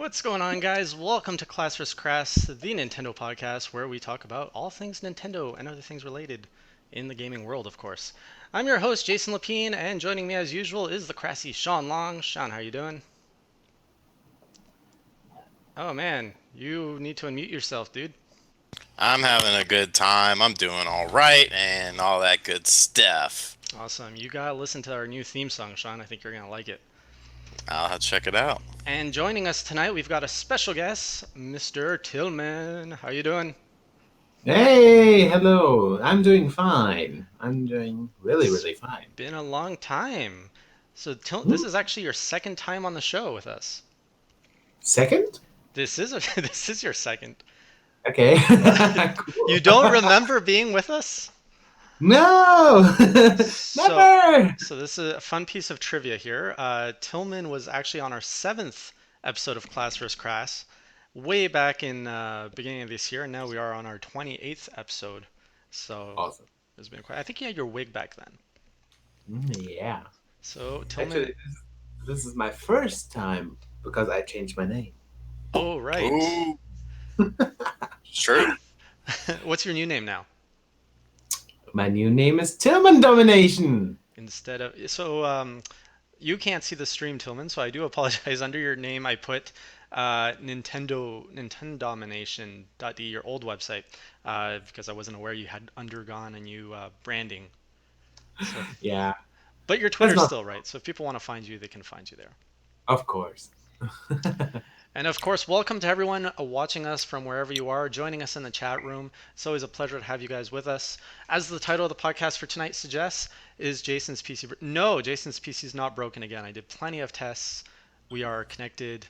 What's going on, guys? Welcome to Class vs. Crass, the Nintendo podcast where we talk about all things Nintendo and other things related in the gaming world, of course. I'm your host, Jason Lapine, and joining me as usual is the Crassy Shawn Long. Shawn, how you doing? Oh man, you need to unmute yourself, dude. I'm having a good time. I'm doing all right and all that good stuff. Awesome. You gotta listen to our new theme song, Shawn. I think you're gonna like it. I'll have to check it out. And joining us tonight, we've got a special guest, Mr. Tillman. How you doing? Hey, hello. I'm doing fine. I'm doing really, It's really fine. been a long time. So this Hmm? is actually your second time on the show with us. Second? This is your second. Okay. You Cool. don't remember being with us? No! So, Never! so this is a fun piece of trivia here. Tillman was actually on our seventh episode of Class vs. Crass, way back in beginning of this year, and now we are on our 28th episode. So Awesome. it's been quite. I think you had your wig back then. Yeah. So Tillman. Actually, this is my first time because I changed my name. Oh right. Ooh, it's true. What's your new name now? My new name is Tillman Domination. Instead of you can't see the stream, Tillman, so I do apologize. Under your name, I put Nintendomination.de, your old website, because I wasn't aware you had undergone a new branding. So, Yeah, but your that's Twitter's not, still right. So if people want to find you, they can find you there. of course. And of course, welcome to everyone watching us from wherever you are, joining us in the chat room. It's always a pleasure to have you guys with us. As the title of the podcast for tonight suggests, is Jason's PC. No, Jason's PC is not broken again. I did plenty of tests. We are connected.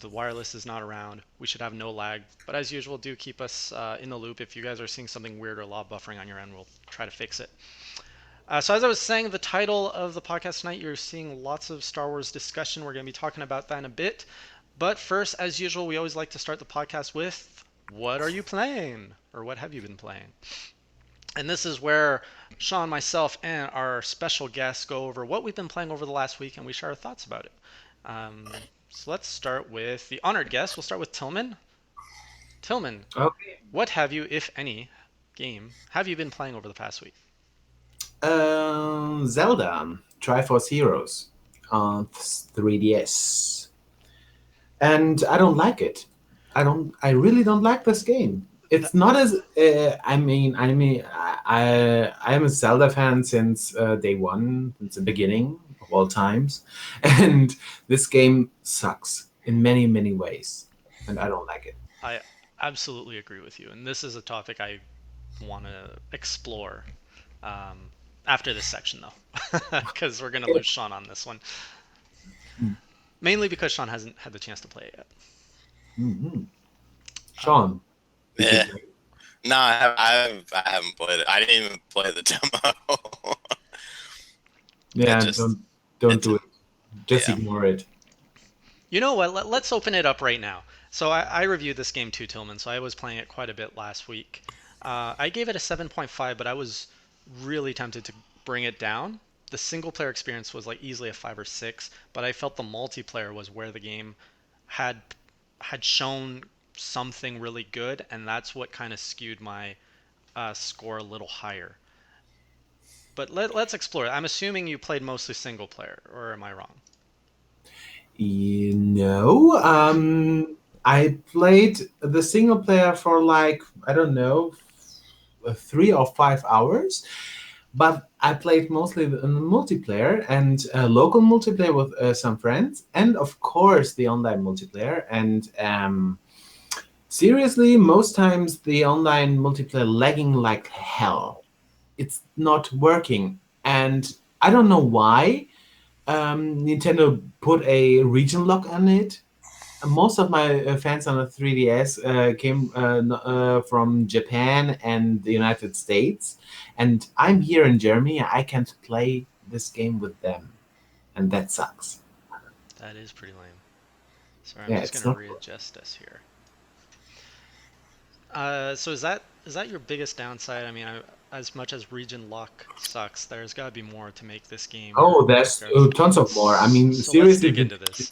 The wireless is not around. We should have no lag. But as usual, do keep us in the loop. If you guys are seeing something weird or a lot of buffering on your end, we'll try to fix it. So as I was saying, the title of the podcast tonight, you're seeing lots of Star Wars discussion. We're going to be talking about that in a bit. But first, as usual, we always like to start the podcast with, what are you playing? Or what have you been playing? And this is where Shawn, myself, and our special guests go over what we've been playing over the last week and we share our thoughts about it. So let's start with the honored guest. We'll start with Tillman. Tillman, Okay. what have you, if any, game have you been playing over the past week? Zelda, Triforce Heroes on 3DS. And I don't like it. I really don't like this game. Uh, It's not as I am a Zelda fan since day one, since the beginning of all times, and this game sucks in many many ways, and I don't like it. I absolutely agree with you. And this is a topic I want to explore after this section, though, because we're going to lose Shawn on this one. Mainly because Shawn hasn't had the chance to play it yet. Mm-hmm. Um, Sean, did you Yeah. play? No, I haven't played it. I didn't even play the demo. It Yeah, just, don't it, do it. Just yeah. ignore it. you know what? Let's open it up right now. So I reviewed this game too, Tillman. So I was playing it quite a bit last week. I gave it a 7.5, but I was really tempted to bring it down. The single player experience was like easily a 5 or 6, but I felt the multiplayer was where the game had had shown something really good, and that's what kind of skewed my score a little higher. But let's explore it. I'm assuming you played mostly single player, or am I wrong? No, I played the single player for like I don't know 3 or 5 hours, but I played mostly in the multiplayer and local multiplayer with some friends, and of course the online multiplayer. And seriously, most times the online multiplayer lagging like hell. It's not working, and I don't know why. Nintendo put a region lock on it. Most of my fans on the 3DS came from Japan and the United States, and I'm here in Germany. I can't play this game with them, and that sucks. That is pretty lame. Sorry, I'm Yeah, just it's gonna not. readjust us here. So is that your biggest downside? I mean, as much as region lock sucks, there's got to be more to make this game Oh, work there's out. tons of more. I mean, So let's seriously, dig into this.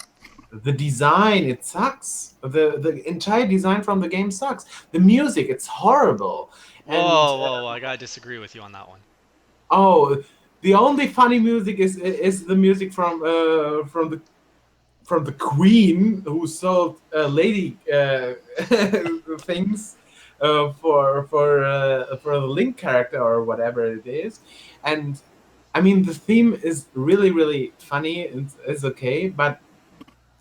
the design, it sucks. The entire design from the game sucks. The music, it's horrible. And Whoa, I gotta disagree with you on that one. oh, the only funny music is the music from the Queen who sold lady things for the Link character or whatever it is, and I mean the theme is really funny. It's okay, but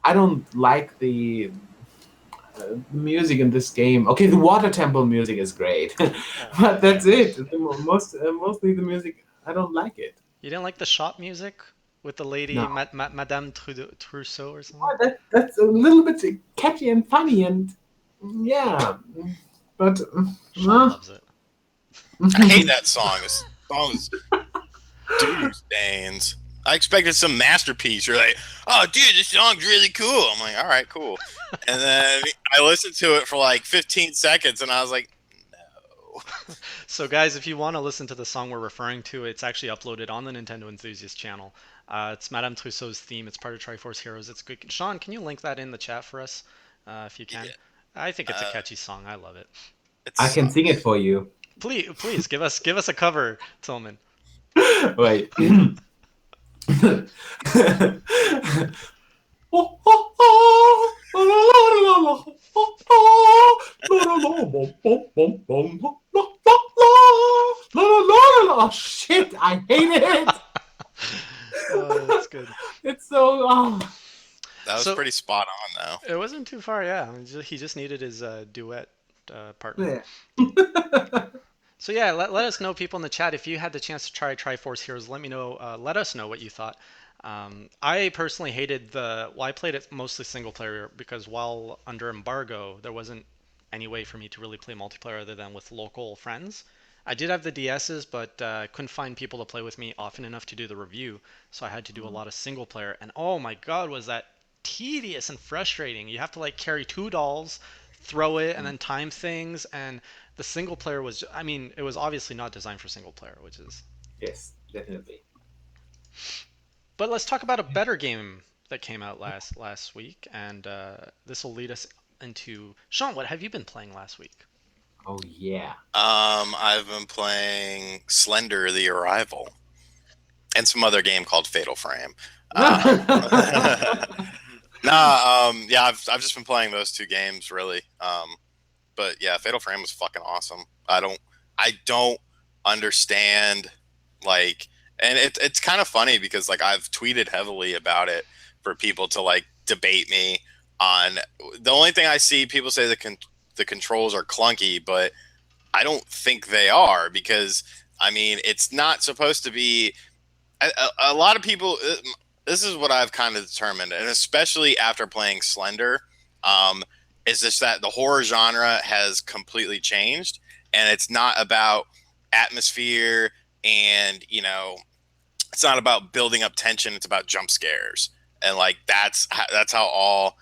I don't like the music in this game. Okay, the Water Temple music is great, Oh, but that's it. Mostly the music, I don't like it. you didn't like the shop music with the lady No. Madame Trousseau or something? Oh, that's a little bit catchy and funny and yeah, but Sean loves it. I hate that song. This song is doo stains. I expected some masterpiece. You're like, oh, dude, this song's really cool. I'm like, all right, cool. And then I listened to it for like 15 seconds, and I was like, no. So, guys, if you want to listen to the song we're referring to, it's actually uploaded on the Nintendo Enthusiast channel. It's Madame Trousseau's theme. It's part of Triforce Heroes. It's good. Sean, can you link that in the chat for us, if you can? Yeah, I think it's a uh, catchy song. I love it. it I can sing it sucks. for you. Please give us a cover, Tillman. Wait. Oh shit! I hate it. Oh, that's good. It's so. Oh. That was So pretty spot on, though. it wasn't too far. Yeah, he just needed his duet partner. Yeah. So yeah, let us know, people in the chat, if you had the chance to try Triforce Heroes. Let me know. Let us know what you thought. I personally hated the. Well, I played it mostly single player because while under embargo, there wasn't any way for me to really play multiplayer other than with local friends. I did have the DSs, but I couldn't find people to play with me often enough to do the review, so I had to do a lot of single player. And oh my God, was that tedious and frustrating! You have to like carry two dolls, throw it, and then time things. And the single player was, I mean, it was obviously not designed for single player, which is. Yes, definitely. But let's talk about a better game that came out last week, and this will lead us into Sean. What have you been playing last week? Oh yeah. I've been playing Slender: The Arrival and some other game called Fatal Frame. Um, yeah, I've just been playing those two games really. But yeah, Fatal Frame was fucking awesome. I don't understand like, and it's kind of funny because like I've tweeted heavily about it for people to like debate me on. The only thing I see people say the controls are clunky, but I don't think they are because I mean it's not supposed to be. A lot of people. This is what I've kind of determined, and especially after playing Slender, um, is just that the horror genre has completely changed, and it's not about atmosphere and it's not about building up tension. It's about jump scares, and like that's how all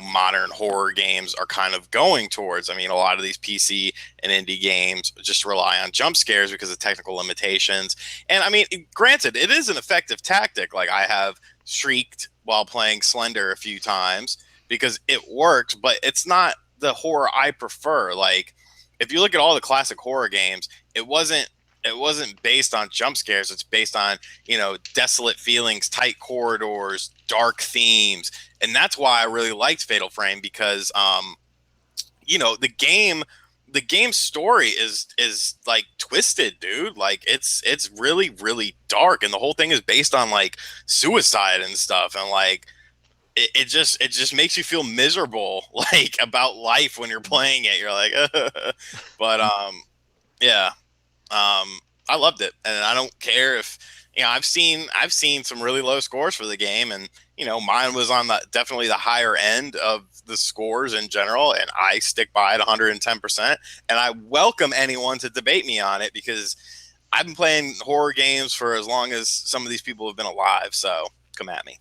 modern horror games are kind of going towards. I mean, a lot of these PC and indie games just rely on jump scares because of technical limitations. And I mean, granted, it is an effective tactic. Like I have shrieked while playing Slender a few times because it worked, but it's not the horror I prefer. Like if you look at all the classic horror games, it wasn't based on jump scares. It's based on, desolate feelings, tight corridors, dark themes. And that's why I really liked Fatal Frame because, the game's story is like twisted, dude. Like it's really, really dark. And the whole thing is based on like suicide and stuff. And like, it just makes you feel miserable, like about life when you're playing it. You're like, but, yeah. I loved it, and I don't care if I've seen some really low scores for the game, and mine was on the definitely the higher end of the scores in general, and I stick by it 110%. And I welcome anyone to debate me on it because I've been playing horror games for as long as some of these people have been alive. So come at me.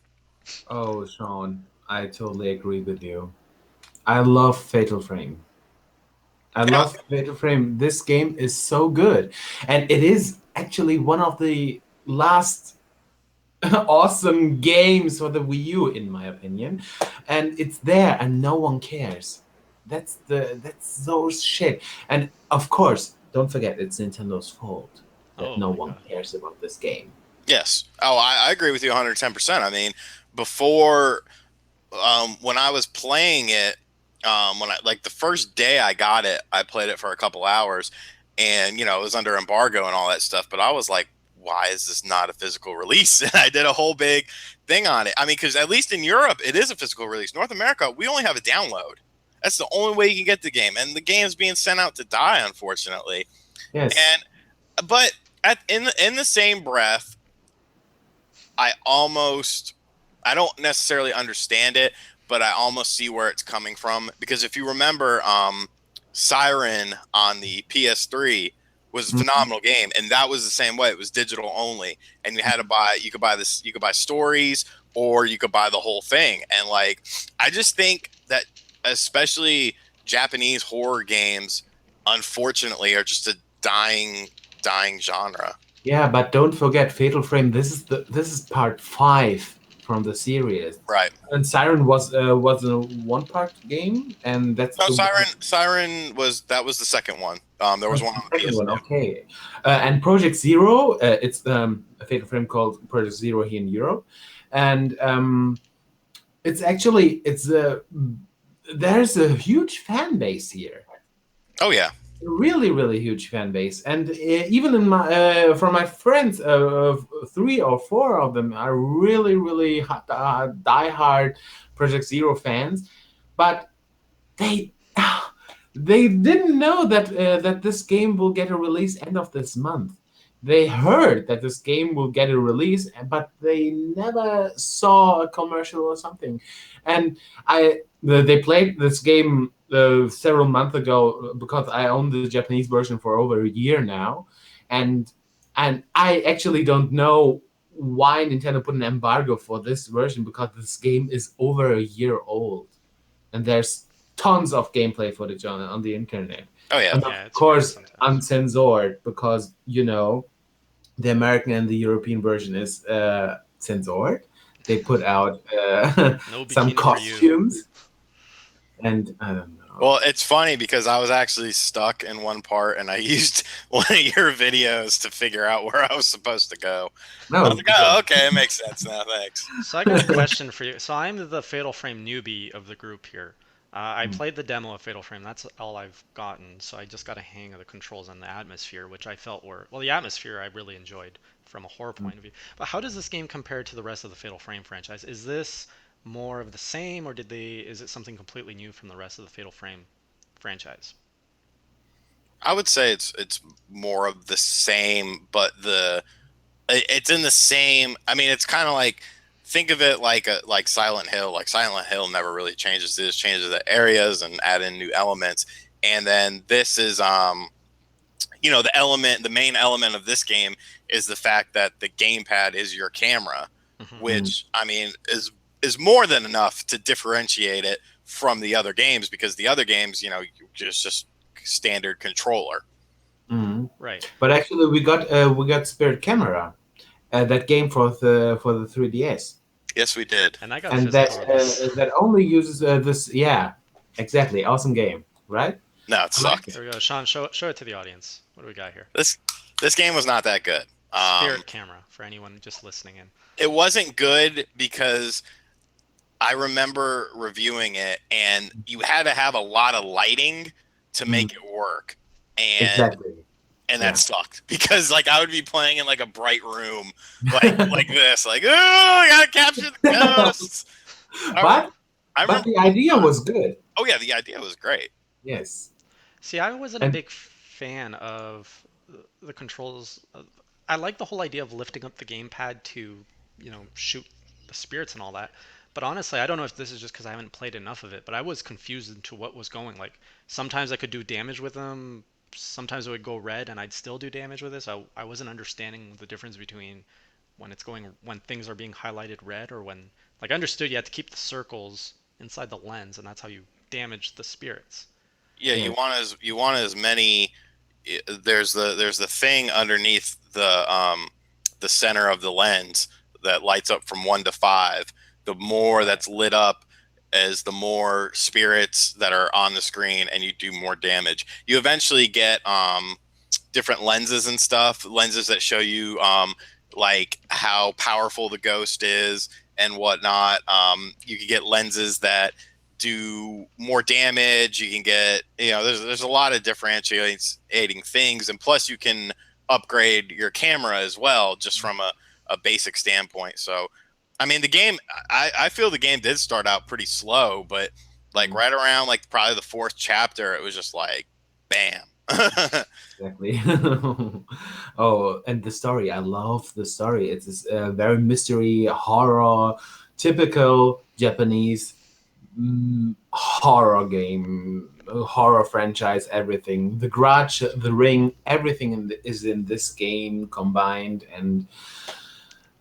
Oh, Sean, I totally agree with you. I love Fatal Frame. I Yeah, love Fatal Frame. This game is so good, and it is actually one of the last awesome games for the Wii U, in my opinion, and it's there, and no one cares. That's so shit. And of course, don't forget, it's Nintendo's fault that Oh no my one god. cares about this game. Yes. Oh, I agree with you 110%. I mean, before when I was playing it, when I like the first day I got it, I played it for a couple hours, and it was under embargo and all that stuff. But I was like, why is this not a physical release? And I did a whole big thing on it. I mean, because at least in Europe, it is a physical release. North America, we only have a download. That's the only way you can get the game, and the game's being sent out to die, unfortunately. Yes. And but in the same breath, I almost I don't necessarily understand it, but I almost see where it's coming from because if you remember, Siren on the PS3 was a Mhm. phenomenal game, and that was the same way. It was digital only, and you could buy stories, or you could buy the whole thing. And like, I just think that especially Japanese horror games, unfortunately, are just a dying genre. Yeah, but don't forget Fatal Frame. This is part 5 from the series, Right. and Siren was a one part game, and that's No, the one. Siren was the second one. There was That's one the on the second one. PS2. Okay, and Project Zero. It's a Fatal Frame called Project Zero here in Europe, and it's actually it's a there's a huge fan base here, Oh yeah. really huge fan base, and even in my from my friends, three or four of them are really diehard Project Zero fans, but they they didn't know that this game will get a release end of this month. They heard that this game will get a release, but they never saw a commercial or something. And they played this game several months ago because I own the Japanese version for over a year now, and I actually don't know why Nintendo put an embargo for this version because this game is over a year old, and there's tons of gameplay footage on the internet, Oh yeah. and of Yeah, it's weird course sometimes. uncensored because the American and the European version is censored. They put out No some bikini for you. costumes, and I don't know. Well, it's funny because I was actually stuck in one part, and I used one of your videos to figure out where I was supposed to go. I was No, like, oh, okay, it makes sense now. Thanks. So I got a question for you. So I'm the Fatal Frame newbie of the group here. I played the demo of Fatal Frame. That's all I've gotten. So I just got a hang of the controls and the atmosphere, which I felt were well. The atmosphere I really enjoyed from a horror point of view. But how does this game compare to the rest of the Fatal Frame franchise? Is this more of the same, or did they? Is it something completely new from the rest of the Fatal Frame franchise? I would say it's more of the same, but it's in the same. I mean, it's kind of like, think of it like like Silent Hill. Like Silent Hill never really changes. It just changes the areas and add in new elements. And then this is the main element of this game is the fact that the gamepad is your camera, Hmm. Mm, which I mean is more than enough to differentiate it from the other games, because the other games, just standard controller. mm. Right. But actually, we got Spirit Camera, that game for the 3DS, Yes, we did. And I got a and that physical release. that only uses this. Yeah, exactly. Awesome game, right? No, it I like sucked. it. Here we go. Sean, show it to the audience. What do we got here? This game was not that good. Spirit camera for anyone just listening in. It wasn't good because I remember reviewing it, and you had to have a lot of lighting to Mm, make it work, and exactly. that Yeah. sucked because like I would be playing in like a bright room, like this, like, oh, I gotta capture the ghosts. I, rem- but I but remember the playing idea that. was good. Oh yeah, the idea was great. Yes. See, I wasn't a And big fan of the controls. I like the whole idea of lifting up the gamepad to, shoot the spirits and all that. But honestly, I don't know if this is just because I haven't played enough of it, but I was confused into what was going. Like sometimes I could do damage with them, sometimes it would go red and I'd still do damage with this. I wasn't understanding the difference between when things are being highlighted red or when like I understood you had to keep the circles inside the lens and that's how you damage the spirits. Yeah, yeah. you want as many. There's the thing underneath the center of the lens, that lights up from 1 to 5. The more that's lit up as the more spirits that are on the screen, and you do more damage. You eventually get different lenses and stuff, lenses that show you like how powerful the ghost is and whatnot. You can get lenses that do more damage. You can get, there's a lot of differentiating things, and plus you can upgrade your camera as well, just from a basic standpoint. So, I mean, the game, I feel the game did start out pretty slow, but like right around like probably the 4th chapter, it was just like, bam. Exactly. Oh, and the story. I love the story. It's a very mystery, horror, typical Japanese horror game, horror franchise, everything. The Grudge, The Ring, everything is in this game combined, and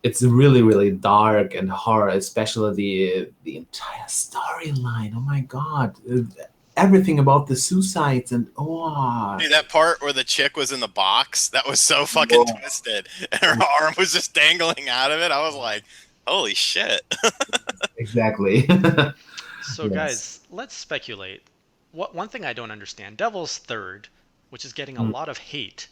it's really, really dark and horror, especially the entire storyline. Oh my god. Everything about the suicides and Dude, that part where the chick was in the box, that was so fucking twisted, and her arm was just dangling out of it. I was like, holy shit. exactly. So, Yes. guys, let's speculate. One thing I don't understand: Devil's Third, which is getting a lot of hate,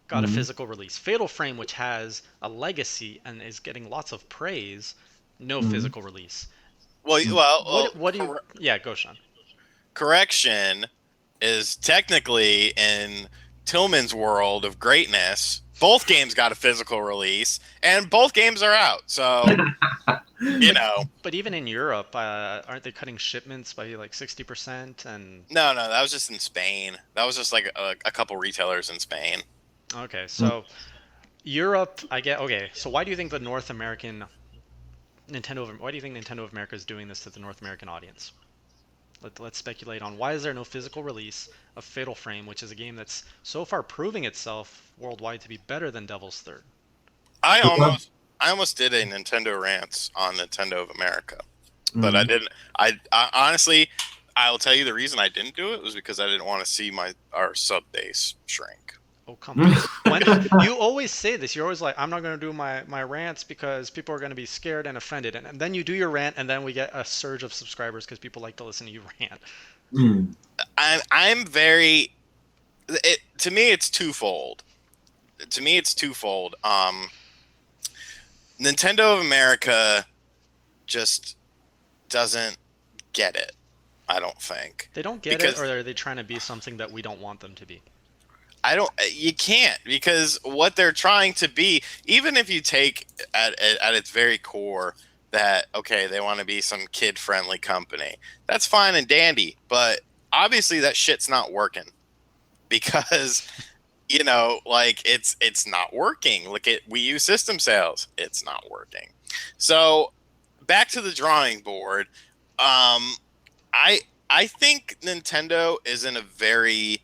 got a Mhm. physical release. Fatal Frame, which has a legacy and is getting lots of praise, no Mhm. physical release. Well, What do you? Yeah, go, Sean. correction is technically in Tillman's world of greatness. Both games got a physical release, and both games are out. So, you know. But even in Europe, aren't they cutting shipments by like 60%? And No, that was just in Spain. That was just like a couple retailers in Spain. okay, so Europe, I get. Okay, so why do you think the North American Why do you think Nintendo of America is doing this to the North American audience? Let's speculate on why is there no physical release of Fatal Frame, which is a game that's so far proving itself worldwide to be better than Devil's Third. I Because almost I almost did a Nintendo rants on Nintendo of America, but I mm, didn't. I honestly, I'll tell you the reason I didn't do it was because I didn't want to see our sub base shrink. Oh, come on. When you always say this, you're always like, I'm not going to do my rants because people are going to be scared and offended. And then you do your rant, and then we get a surge of subscribers because people like to listen to you rant. mm, I'm very. To me, it's twofold. Nintendo of America just doesn't get it. I don't think, They don't get it, or because are they trying to be something that we don't want them to be? I don't. You can't, because what they're trying to be, even if you take at its very core that, okay, they want to be some kid friendly company, that's fine and dandy, but obviously that shit's not working, because like it's not working. Look at Wii U system sales; it's not working. So back to the drawing board. Um, I I think Nintendo is in a very,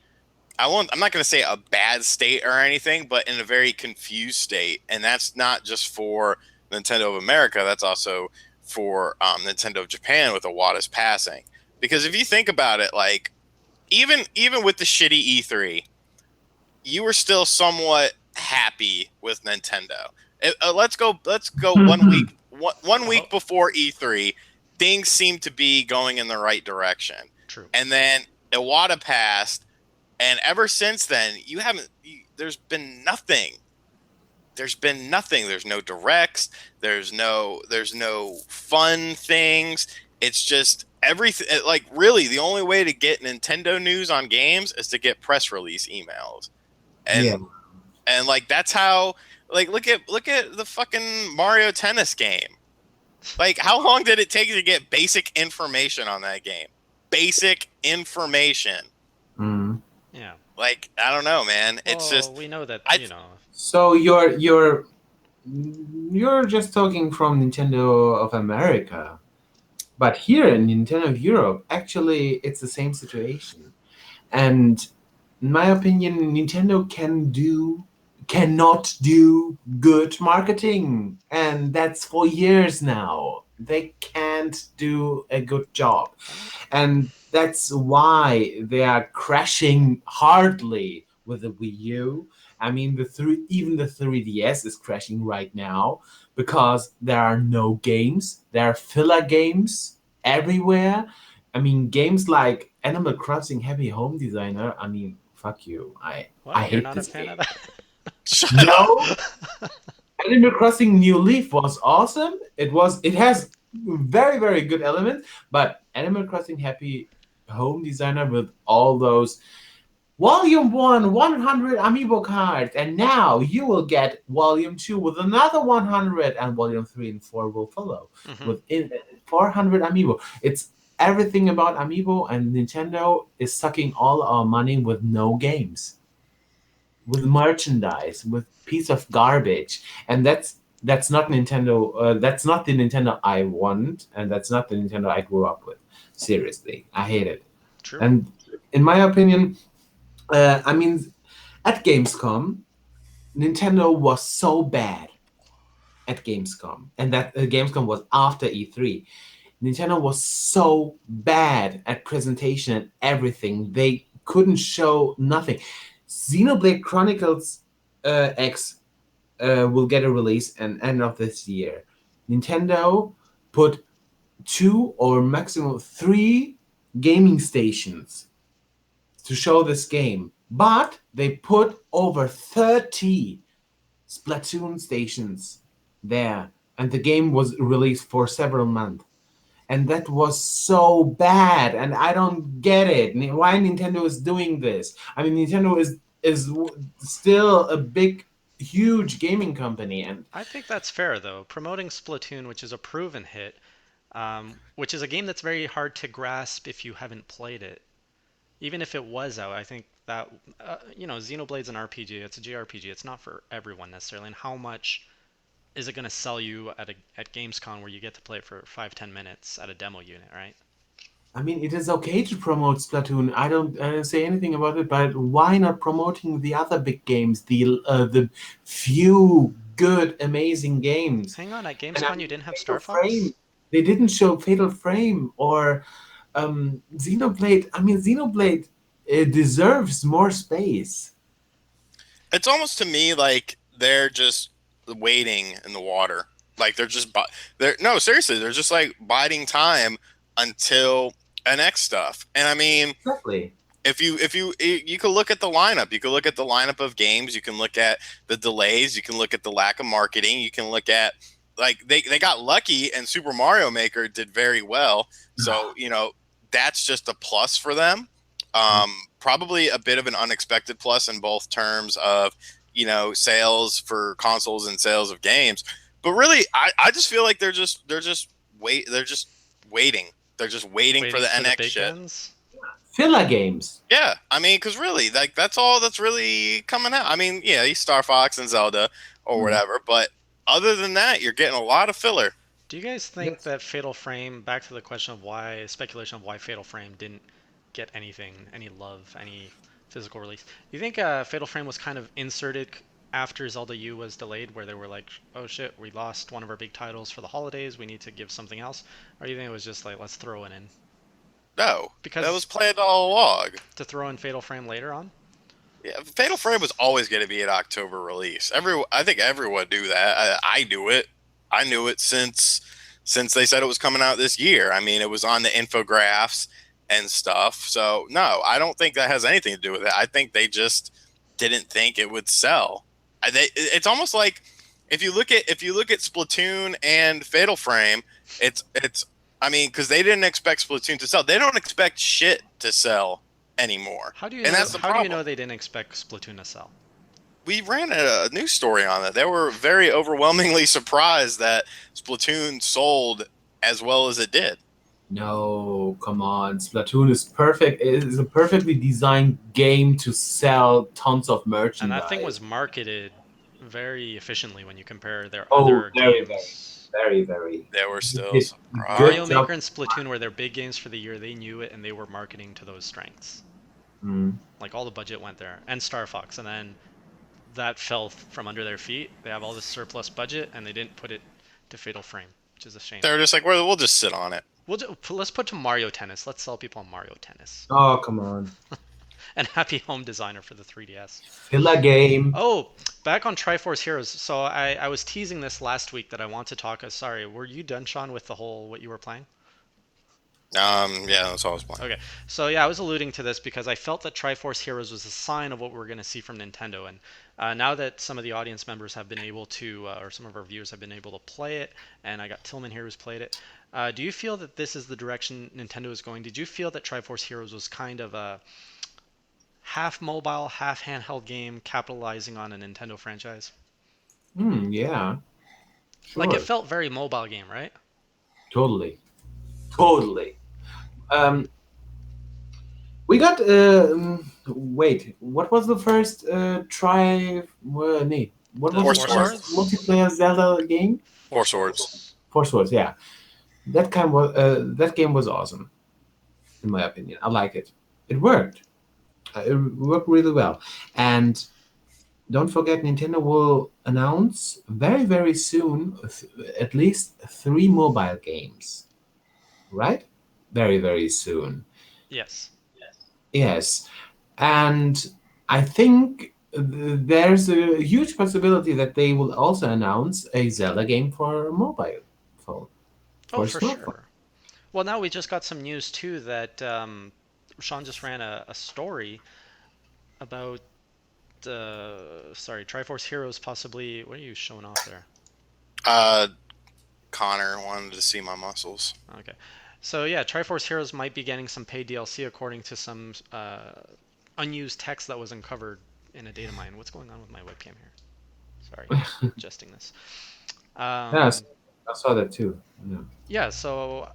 I'm not going to say a bad state or anything, but in a very confused state, and that's not just for Nintendo of America. That's also for Nintendo of Japan with Iwata's passing. Because if you think about it, like even with the shitty E3, you were still somewhat happy with Nintendo. Let's go 1 week, one Oh, week before E3, things seemed to be going in the right direction, true. and then Iwata passed, and ever since then, you haven't. There's been nothing. There's been nothing. There's no directs. There's no fun things. It's just everything. Like, really, the only way to get Nintendo news on games is to get press release emails, yeah. and like that's how. Like, look at the fucking Mario Tennis game. Like, how long did it take to get basic information on that game? Basic information. Mm. Yeah. Like, I don't know, man. It's Well, just we know that, I So you're just talking from Nintendo of America, but here in Nintendo of Europe, actually, it's the same situation. And in my opinion, Nintendo cannot do good marketing, and that's for years now. They can't do a good job, and that's why they are crashing hardly with the Wii U I mean, even the 3DS is crashing right now because there are no games. There are filler games everywhere. I mean, games like Animal Crossing Happy Home Designer. I mean, fuck you. I What? You're hate not a this fan of game. that? Shut up. No, Animal Crossing New Leaf was awesome. It has very good elements, but Animal Crossing Happy Home Designer with all those Volume 1, 100 amiibo cards, and now you will get Volume 2 with another 100, and Volume 3 and 4 will follow Hmm. with 400 amiibo. It's everything about amiibo, and Nintendo is sucking all our money with no games, with merchandise, with piece of garbage, and that's not Nintendo. That's not the Nintendo I want, and that's not the Nintendo I grew up with. Seriously, I hate it. True. And in my opinion, I mean, at Gamescom, Nintendo was so bad at Gamescom, and that Gamescom was after E3. Nintendo was so bad at presentation and everything. They couldn't show nothing. Xenoblade Chronicles X will get a release at end of this year. Nintendo put two or maximum three gaming stations to show this game, but they put over 30 Splatoon stations there, and the game was released for several months. And that was so bad, and I don't get it. Why Nintendo is doing this? I mean, Nintendo is still a big, huge gaming company, and I think that's fair, though. Promoting Splatoon, which is a proven hit, which is a game that's very hard to grasp if you haven't played it. Even if it was out, I think that, Xenoblade's an RPG. It's a JRPG. It's not for everyone necessarily. And how much is it going to sell you at Gamescom where you get to play it for 5-10 minutes at a demo unit, right? I mean, it is okay to promote Splatoon. I don't say anything about it, but why not promoting the other big games, the few good, amazing games? Hang on, at And I Gamescom you mean, didn't have Star Fatal Frame. Fox? They didn't show Fatal Frame or Xenoblade. I mean, Xenoblade it deserves more space. It's almost to me like they're just waiting in the water. Like they're no, seriously, they're just like biding time until NX stuff. And I mean, Exactly. if you can look at the lineup, you can look at the lineup of games, you can look at the delays, you can look at the lack of marketing, you can look at like they got lucky and Super Mario Maker did very well. So, that's just a plus for them. Probably a bit of an unexpected plus in both terms of, sales for consoles and sales of games. But really, I just feel like they're just waiting. They're just waiting for Waiting the for the NX big shit. guns? Filler games. Yeah, I mean, because really, like that's all that's really coming out. I mean, yeah, Star Fox and Zelda or Mm. whatever, but other than that, you're getting a lot of filler. Do you guys think Yes. that Fatal Frame, back to the question of why, speculation of why Fatal Frame didn't get anything, any love, any physical release? Do you think Fatal Frame was kind of inserted after Zelda U was delayed, where they were like, oh shit, we lost one of our big titles for the holidays, we need to give something else? Or do you think it was just like, let's throw it in? No, that was Because planned all along. to throw in Fatal Frame later on? Yeah, Fatal Frame was always going to be an October release. I think everyone knew that. I knew it. I knew it since they said it was coming out this year. I mean, it was on the infographs and stuff. So no, I don't think that has anything to do with it. I think they just didn't think it would sell. It's almost like if you look at Splatoon and Fatal Frame, it's I mean, because they didn't expect Splatoon to sell. They don't expect shit to sell anymore, How do you and know? that's the How do you problem. know they didn't expect Splatoon to sell? We ran a news story on that. They were very overwhelmingly surprised that Splatoon sold as well as it did. No, come on. Splatoon is perfect. It is a perfectly designed game to sell tons of And that thing was merchandise. marketed very efficiently when you compare their Oh, other very, very, games. very, very. They were They still did Mario good surprised. job. Maker and Splatoon were their big games for the year. They knew it and they were marketing to those strengths. Mm. Like all the budget went there. And Star Fox. And then that fell from under their feet. They have all this surplus budget and they didn't put it to Fatal Frame, which is a shame. They were just like, we'll just sit on it. Let's put to Mario Tennis. Let's sell people on Mario Tennis. Oh, come on. and happy home designer for the 3DS. Filler game. Oh, back on Triforce Heroes. So I was teasing this last week that I want to talk. Sorry, were you done, Sean, with the whole what you were playing? Yeah, that's all I was playing. Okay, so yeah, I was alluding to this because I felt that Triforce Heroes was a sign of what we were going to see from Nintendo, and now that some of the audience members have been able to, or some of our viewers have been able to play it, and I got Tillman here who's played it, do you feel that this is the direction Nintendo is going? Did you feel that Triforce Heroes was kind of a half mobile, half handheld game capitalizing on a Nintendo franchise? Yeah, Like it sure. felt very mobile game, right? Totally. Totally. Um, we got. Wait, what was the first nee, what was The the Force Four Sword. first Swords? multiplayer Zelda game? Four Four Swords. Swords. Four Swords, yeah. That game was awesome, in my opinion. I like it. It worked. It worked really well. And don't forget, Nintendo will announce very, very soon at least three mobile games, right? Very, very soon. Yes. Yes. And I think there's a huge possibility that they will also announce a Zelda game for a mobile phone, Oh, for a for smartphone. sure. Well, now we just got some news too that Sean just ran a story about sorry, Triforce Heroes possibly. What are you showing off there? Uh, Connor wanted to see my muscles. Okay, so yeah, Triforce Heroes might be getting some paid DLC according to some unused text that was uncovered in a data mine. What's going on with my webcam here? Sorry, adjusting this. Yes, Um, I saw that too. Yeah. yeah, so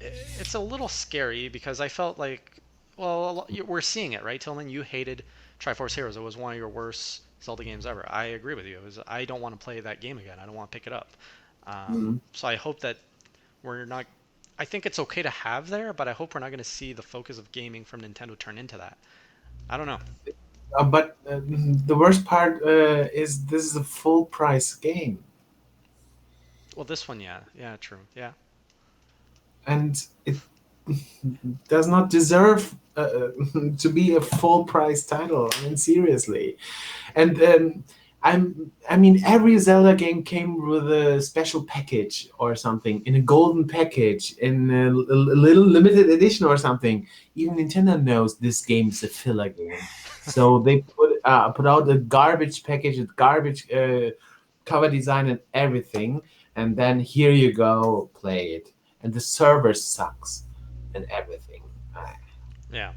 it's a little scary because I felt like, well, we're seeing it, right, Tillman? You hated Triforce Heroes. It was one of your worst Zelda games ever. I agree with you. I don't want to play that game again. I don't want to pick it up. Mhm. So I hope that we're not. I think it's okay to have there, but I hope we're not going to see the focus of gaming from Nintendo turn into that. I don't know. But the worst part is this is a full price game, Well, this one, yeah, yeah, true, yeah. and it does not deserve to be a full price title. I mean, seriously. And I mean, every Zelda game came with a special package or something, in a golden package, in a little limited edition or something. Even Nintendo knows this game is a filler game, so they put out a garbage package with garbage cover design and everything, and then here you go, play it, and the server sucks and everything. Yeah.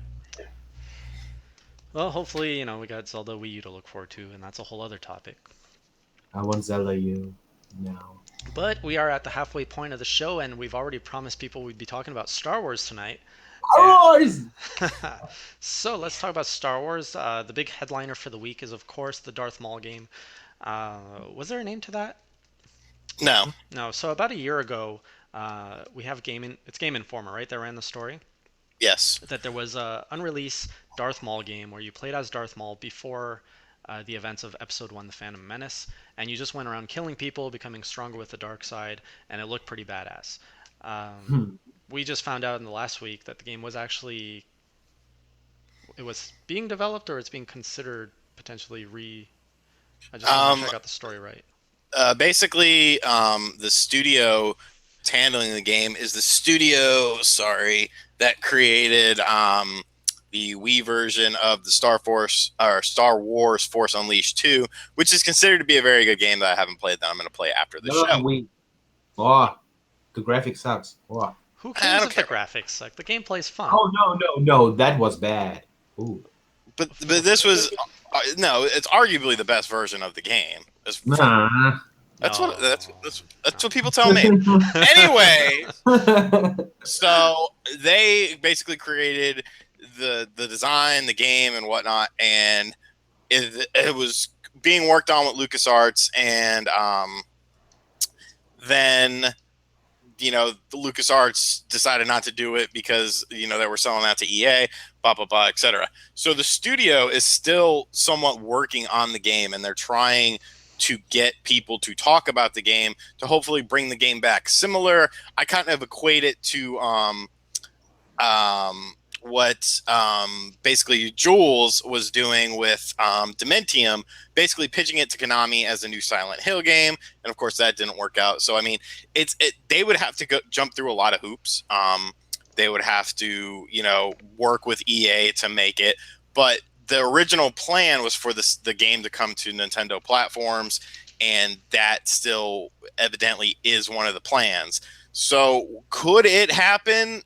Well, hopefully, we got Zelda Wii U to look forward to, and that's a whole other topic. I want Zelda U now. But we are at the halfway point of the show, and we've already promised people we'd be talking about Star Wars tonight. And Wars! so let's talk about Star Wars. The big headliner for the week is, of course, the Darth Maul game. Was there a name to that? No. No. So about a year ago, we have it's Game Informer, right? That ran the story Yes. that there was a unreleased Darth Maul game where you played as Darth Maul before the events of Episode One: The Phantom Menace, and you just went around killing people, becoming stronger with the dark side, and it looked pretty badass. Um, Hmm. we just found out in the last week that the game was actually it was being developed or it's being considered potentially re. I just want to make Um, sure I got the story right. Basically, the studio that's handling the game is the studio, sorry, that created the Wii version of the Star Wars Force Unleashed 2, which is considered to be a very good game that I haven't played that I'm going to play after the No, show. we. Oh, the graphic sucks. Oh. Who I cares don't if the care about graphics suck? The gameplay's fun. Oh no, no, no! That was bad. Ooh. but this was no, it's arguably the best version of the game. Nah. That's what No, that's no. what people tell me. Anyway, so they basically created the design, the game, and whatnot, and it was being worked on with LucasArts, and then the LucasArts decided not to do it because they were selling that to EA, blah blah blah, etc. So the studio is still somewhat working on the game, and they're trying to get people to talk about the game to hopefully bring the game back. Similar, I kind of equate it to what basically Jules was doing with Dementium, basically pitching it to Konami as a new Silent Hill game, and of course that didn't work out. So I mean, they would have to jump through a lot of hoops. They would have to, work with EA to make it, but the original plan was for the game to come to Nintendo platforms, and that still evidently is one of the plans. So could it happen?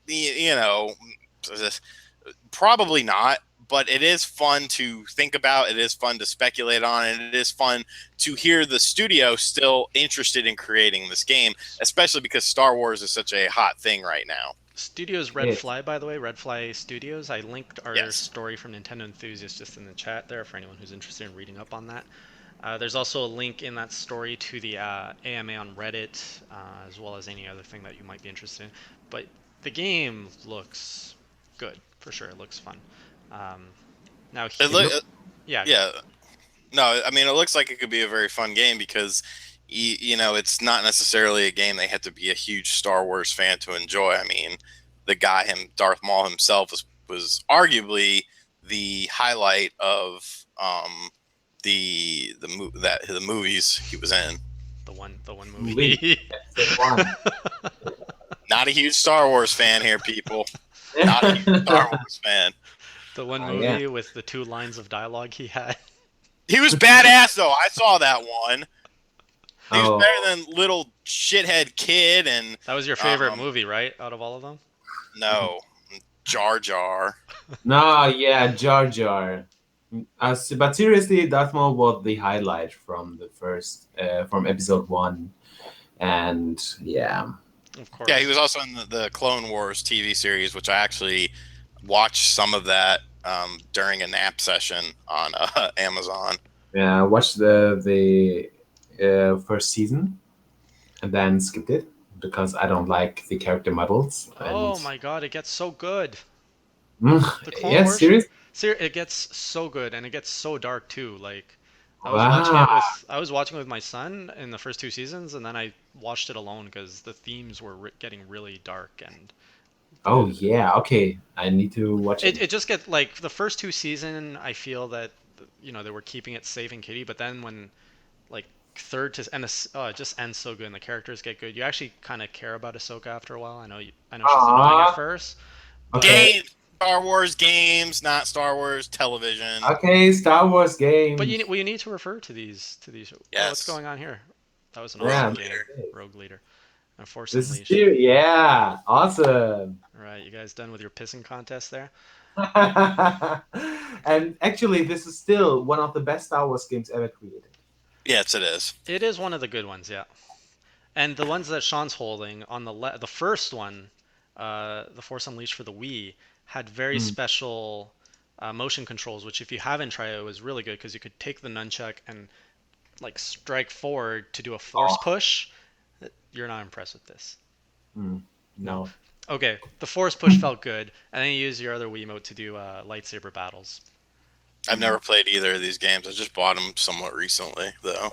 Probably not. But it is fun to think about. It is fun to speculate on, and it is fun to hear the studio still interested in creating this game, especially because Star Wars is such a hot thing right now. Studios Red Yes. Fly, by the way, Red Fly Studios. I linked our Yes. story from Nintendo Enthusiast just in the chat there for anyone who's interested in reading up on that. There's also a link in that story to the AMA on Reddit, as well as any other thing that you might be interested in. But the game looks good, for sure. It looks fun. Um, now, It It look, looks yeah, yeah. No, I mean, it looks like it could be a very fun game because, it's not necessarily a game they have to be a huge Star Wars fan to enjoy. I mean, Darth Maul himself, was arguably the highlight of the movies he was in. the one movie. movie. Episode one. Not a huge Star Wars fan here, people. Not a huge Star Wars fan. The one Yeah. movie with the 2 lines of dialogue he had. He was badass though. I saw that one. He was Oh, better than little shithead kid and That was your favorite um, movie, right? Out of all of them? no, Jar Jar. no, yeah, Jar Jar. But seriously, Darth Maul was the highlight from the first, from episode one, and yeah. Of course. Yeah, he was also in the Clone Wars TV series, which I actually watched some of that during a nap session on Amazon. Yeah, I watched the first season and then skipped it because I don't like the character models. And Oh my god, it gets so good. The Clone yeah, Wars, serious. it gets so good and it gets so dark too. Like Wow. I was watching with my son in the first 2 seasons, and then I watched it alone because the themes were getting really dark, and Oh the, yeah. Okay, I need to watch it. it just gets like the first 2 season. I feel that they were keeping it safe and kiddie, but then when like third to and it just ends so good and the characters get good. You actually kind of care about Ahsoka after a while. I know she's annoying at Ah. first, but Okay. Game, Star Wars games, not Star Wars television. Okay. Star Wars but games. you need to refer to these. Oh, what's Yes, going on here? That was an Yeah. awesome Rogue game, Leader. Rogue Leader and Force This is Unleashed. serious. Yeah. Awesome. All right, you guys done with your pissing contest there? And actually, this is still one of the best Star Wars games ever created. Yes, it is. It is one of the good ones, yeah. And the ones that Sean's holding on the first one, the Force Unleashed for the Wii, had very Mm. special motion controls, which if you haven't tried it was really good because you could take the nunchuck and like strike forward to do a force Oh, push. You're not impressed with this. mm, No. no. Okay, the force push felt good, and then you use your other Wiimote to do lightsaber battles. I've never played either of these games. I just bought them somewhat recently, though.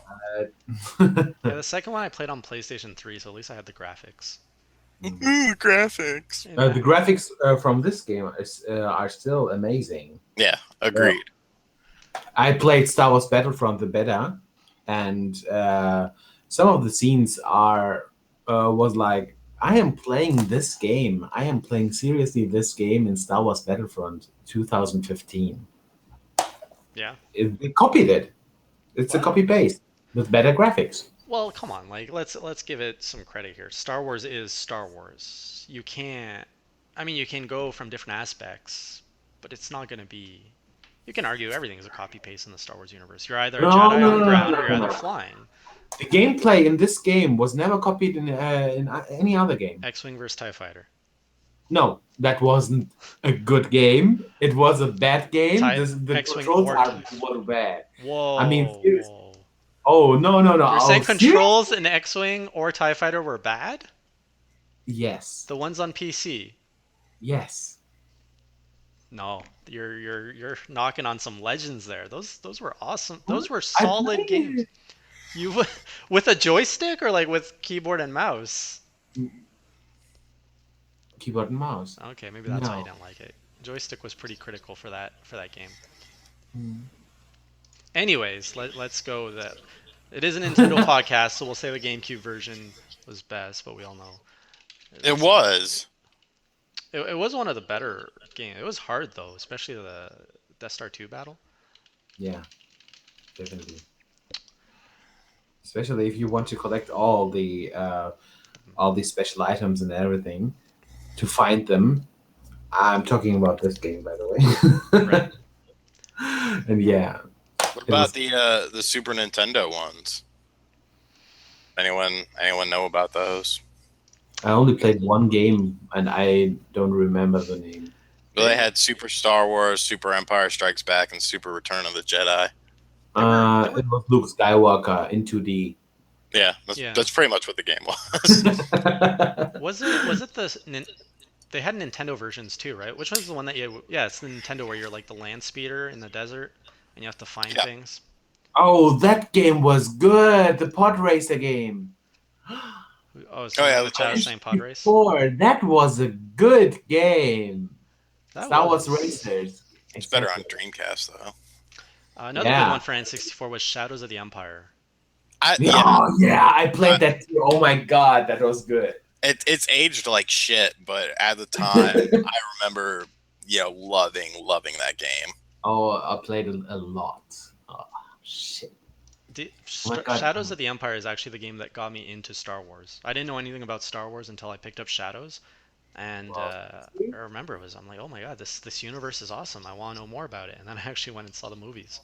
Yeah, the second one I played on PlayStation 3, so at least I had the graphics. Ooh, graphics. Hey, The man. graphics from this game are still amazing. Yeah, Yeah. agreed. I played Star Wars Battlefront the beta, and some of the scenes are was like I am playing this game. I am playing seriously this game in Star Wars Battlefront 2015. Yeah. They copied it. It's a What? copy paste with better graphics. Well, come on, like let's give it some credit here. Star Wars is Star Wars. I mean, you can go from different aspects, but it's not going to be. You can argue everything is a copy paste in the Star Wars universe. You're either a No, Jedi no, on no, no, ground or no, you're no, either no. flying. The gameplay in this game was never copied in any other game. X-wing versus Tie Fighter. No, that wasn't a good game. It was a bad game. The X-wing controls or were bad. I mean, Whoa, seriously. whoa. Oh no, no, no! You're Oh, saying seriously? controls in X-wing or Tie Fighter were bad? Yes, The ones on PC. yes. No, you're knocking on some legends there. Those were awesome. What? Those were I solid played games. You with a joystick or like with keyboard and mouse? it. Keyboard and mouse. Okay, maybe that's why you No. didn't like it. Joystick was pretty critical for that game. Mm. Anyways, let's go that it is a Nintendo podcast, so we'll say the GameCube version was best, but we all know it It wasn't. was. It was one of the better games. It was hard though, especially the Death Star 2 battle. Yeah, definitely. Especially if you want to collect all these special items and everything to find them. I'm talking about this game, by the Right. way. And yeah, What it about was. the Super Nintendo ones? Anyone know about those? I only played one game, and I don't remember the name. Well, they They had Super Star Wars, Super Empire Strikes Back, and Super Return of the Jedi. they were It was Luke Skywalker in 2D. Yeah, yeah. that's pretty much what the game was. Was it they had Nintendo versions too, right? Which one's the one that you yeah, it's the Nintendo where you're like the land speeder in the desert and you have to find Yeah. things. Oh, that game was good. The pod racer game. Oh, Oh someone yeah, in it the was chat is always saying pod race. Before that was a good game. That Star Wars was Racers. it's better on Exactly. Dreamcast though. another good one Yeah. for N64 was Shadows of the Empire. Yeah, Oh yeah, I I, played that too. Oh my god, that was good. it's aged like shit, but at the time, I remember loving that game. Oh, I played a lot. Oh shit. Oh my god. Shadows of the Empire is actually the game that got me into Star Wars. I didn't know anything about Star Wars until I picked up Shadows, and Wow. I remember I'm like, oh my god, this universe is awesome. I want to know more about it. And then I actually went and saw the movies.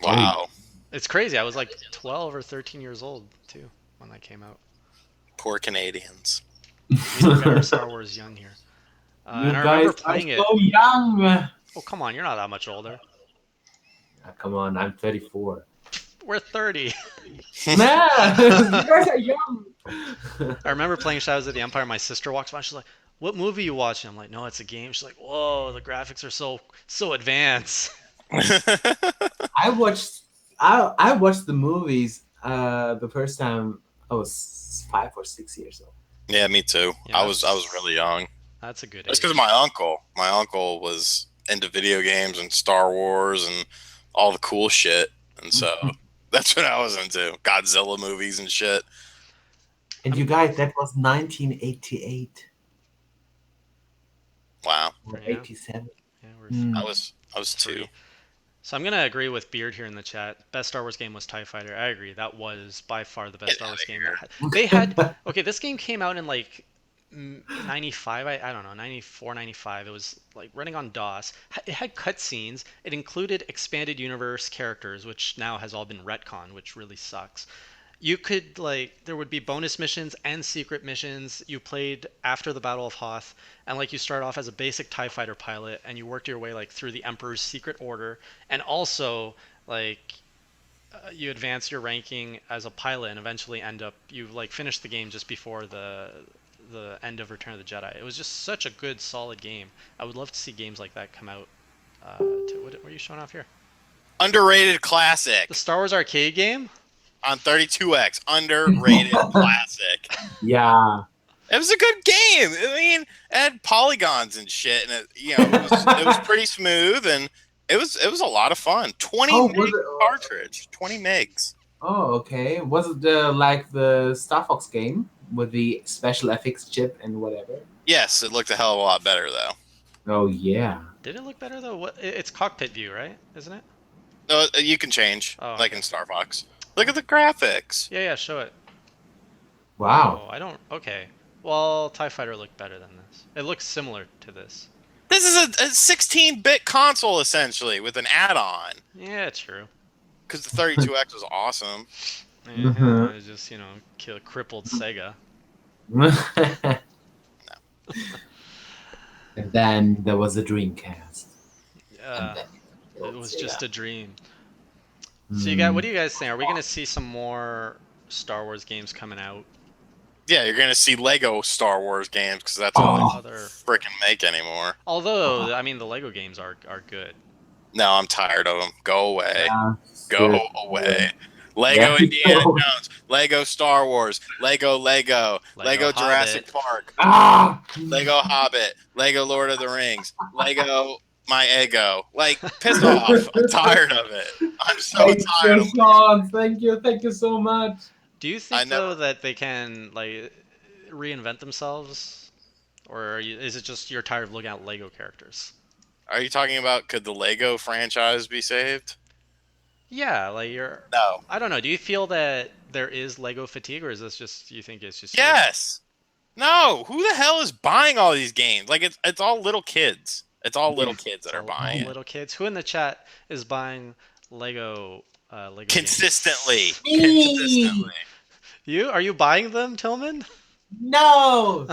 There you Wow, It's crazy. I was like 12 or 13 years old too when that came out. poor Canadians. We don't get our go. Star Wars young here. And You I guys remember are playing so it. young. Oh come on, you're not that much older. Ah, come on, I'm 34. We're 30. Man, you guys are young. I remember playing Shadows of the Empire. My sister walks by. She's like, "What movie are you watching?" I'm like, "No, it's a game." She's like, "Whoa, the graphics are so advanced." I watched I watched the movies the first time I was 5 or 6 years old. Yeah, me too. Yeah, I was really young. that's a good That's because of age. my uncle. My uncle was into video games and Star Wars and all the cool shit, and so that's what I was into. Godzilla movies and shit. And you I'm guys, that was 1988 Wow, or yeah 87. yeah we're Hmm. I was two. three. So I'm gonna agree with Beard here in the chat. Best Star Wars game was TIE Fighter. I agree. That was by far the best Get Star out Wars of game. here. They had okay. This game came out in like 95. I don't know 94, 95. It was like running on DOS. It had cutscenes. It included expanded universe characters, which now has all been retconned, which really sucks. You could like there would be bonus missions and secret missions. You played after the Battle of Hoth, and like you start off as a basic TIE fighter pilot, and you worked your way like through the Emperor's secret order, and also like you advance your ranking as a pilot, and eventually end up you like finish the game just before the end of Return of the Jedi. It was just such a good, solid game. I would love to see games like that come out. What are you showing off here? Underrated The classic Star Wars arcade game? on 32X. Underrated classic. Yeah. It was a good game. I mean, it had polygons and shit, and it was pretty smooth, and it was a lot of fun. 20 Oh, meg cartridge, 20 megs. oh, okay. Was it like the Star Fox game with the special FX chip and whatever? Yes, it looked a hell of a lot better though. Oh yeah. Did it look better though? It's cockpit view, right? Isn't it? You can change, Oh, like okay. in Star Fox. Look at the graphics. Yeah, yeah, show it. Wow. Oh, I don't. Okay. Well, TIE Fighter looked better than this. It looks similar to this. This is a 16-bit console essentially with an add-on Yeah, true. because the 32X was awesome. Yeah, it just crippled Sega. And then there was a Dreamcast. And Uh, then it was just a dream. So what Hmm. do you guys think? Are we gonna see some more Star Wars games coming out? Yeah, you're gonna see Lego Star Wars games because that's all they Oh, Other, freaking make anymore. although I mean the Lego games are good. No, I'm tired of them. Go away. yeah. Go Good. away. Lego There we Indiana go. Jones, Lego Star Wars, Lego Lego Jurassic Hobbit. Park, Ah! Lego Hobbit, Lego Lord of the Rings, Lego My Ego. Like, piss off. I'm tired of it. I'm so Thank tired you, of Sean. Thank you so much. Do you I think never though that they can like reinvent themselves, or is it just you're tired of looking at Lego characters? Are you talking about could the Lego franchise be saved? Yeah, like you're. No. I don't know. Do you feel that there is Lego fatigue, or is this just you think it's just you? Yes. No. Who the hell is buying all these games? Like it's all little kids. It's all little Me. kids It's that are buying all it. little kids. Who in the chat is buying Lego Consistently. games? Me. Consistently. You are you buying them, Tillman? No.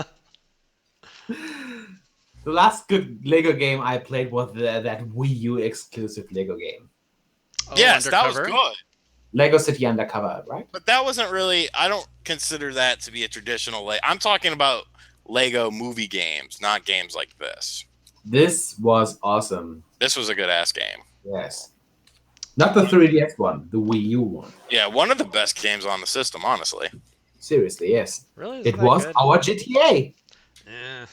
The last good Lego game I played was that Wii U exclusive Lego game, Oh, Yes, that was Undercover. good. Lego City Undercover, right? But that wasn't really I don't consider that to be a traditional I'm talking about Lego movie games, not games like this. This was awesome. This was a good ass game. Yes. Not the 3DS one, the Wii U one. Yeah, one of the best games on the system, honestly. Seriously, yes. Really, is it It that was good? our GTA. Yeah,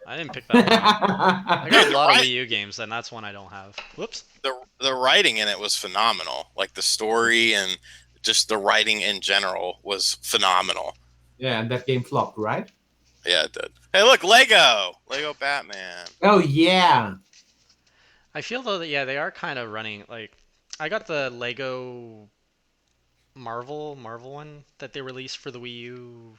I didn't pick that one up. I got Dude, a the lot of right Wii U games, and that's one I don't have. Whoops. the writing in it was phenomenal. Like the story and just the writing in general was phenomenal. Yeah, and that game flopped, right? Yeah, it did. Hey, look, Lego Batman. Oh yeah. I feel though that yeah, they are kind of running like I got the Lego Marvel one that they released for the Wii U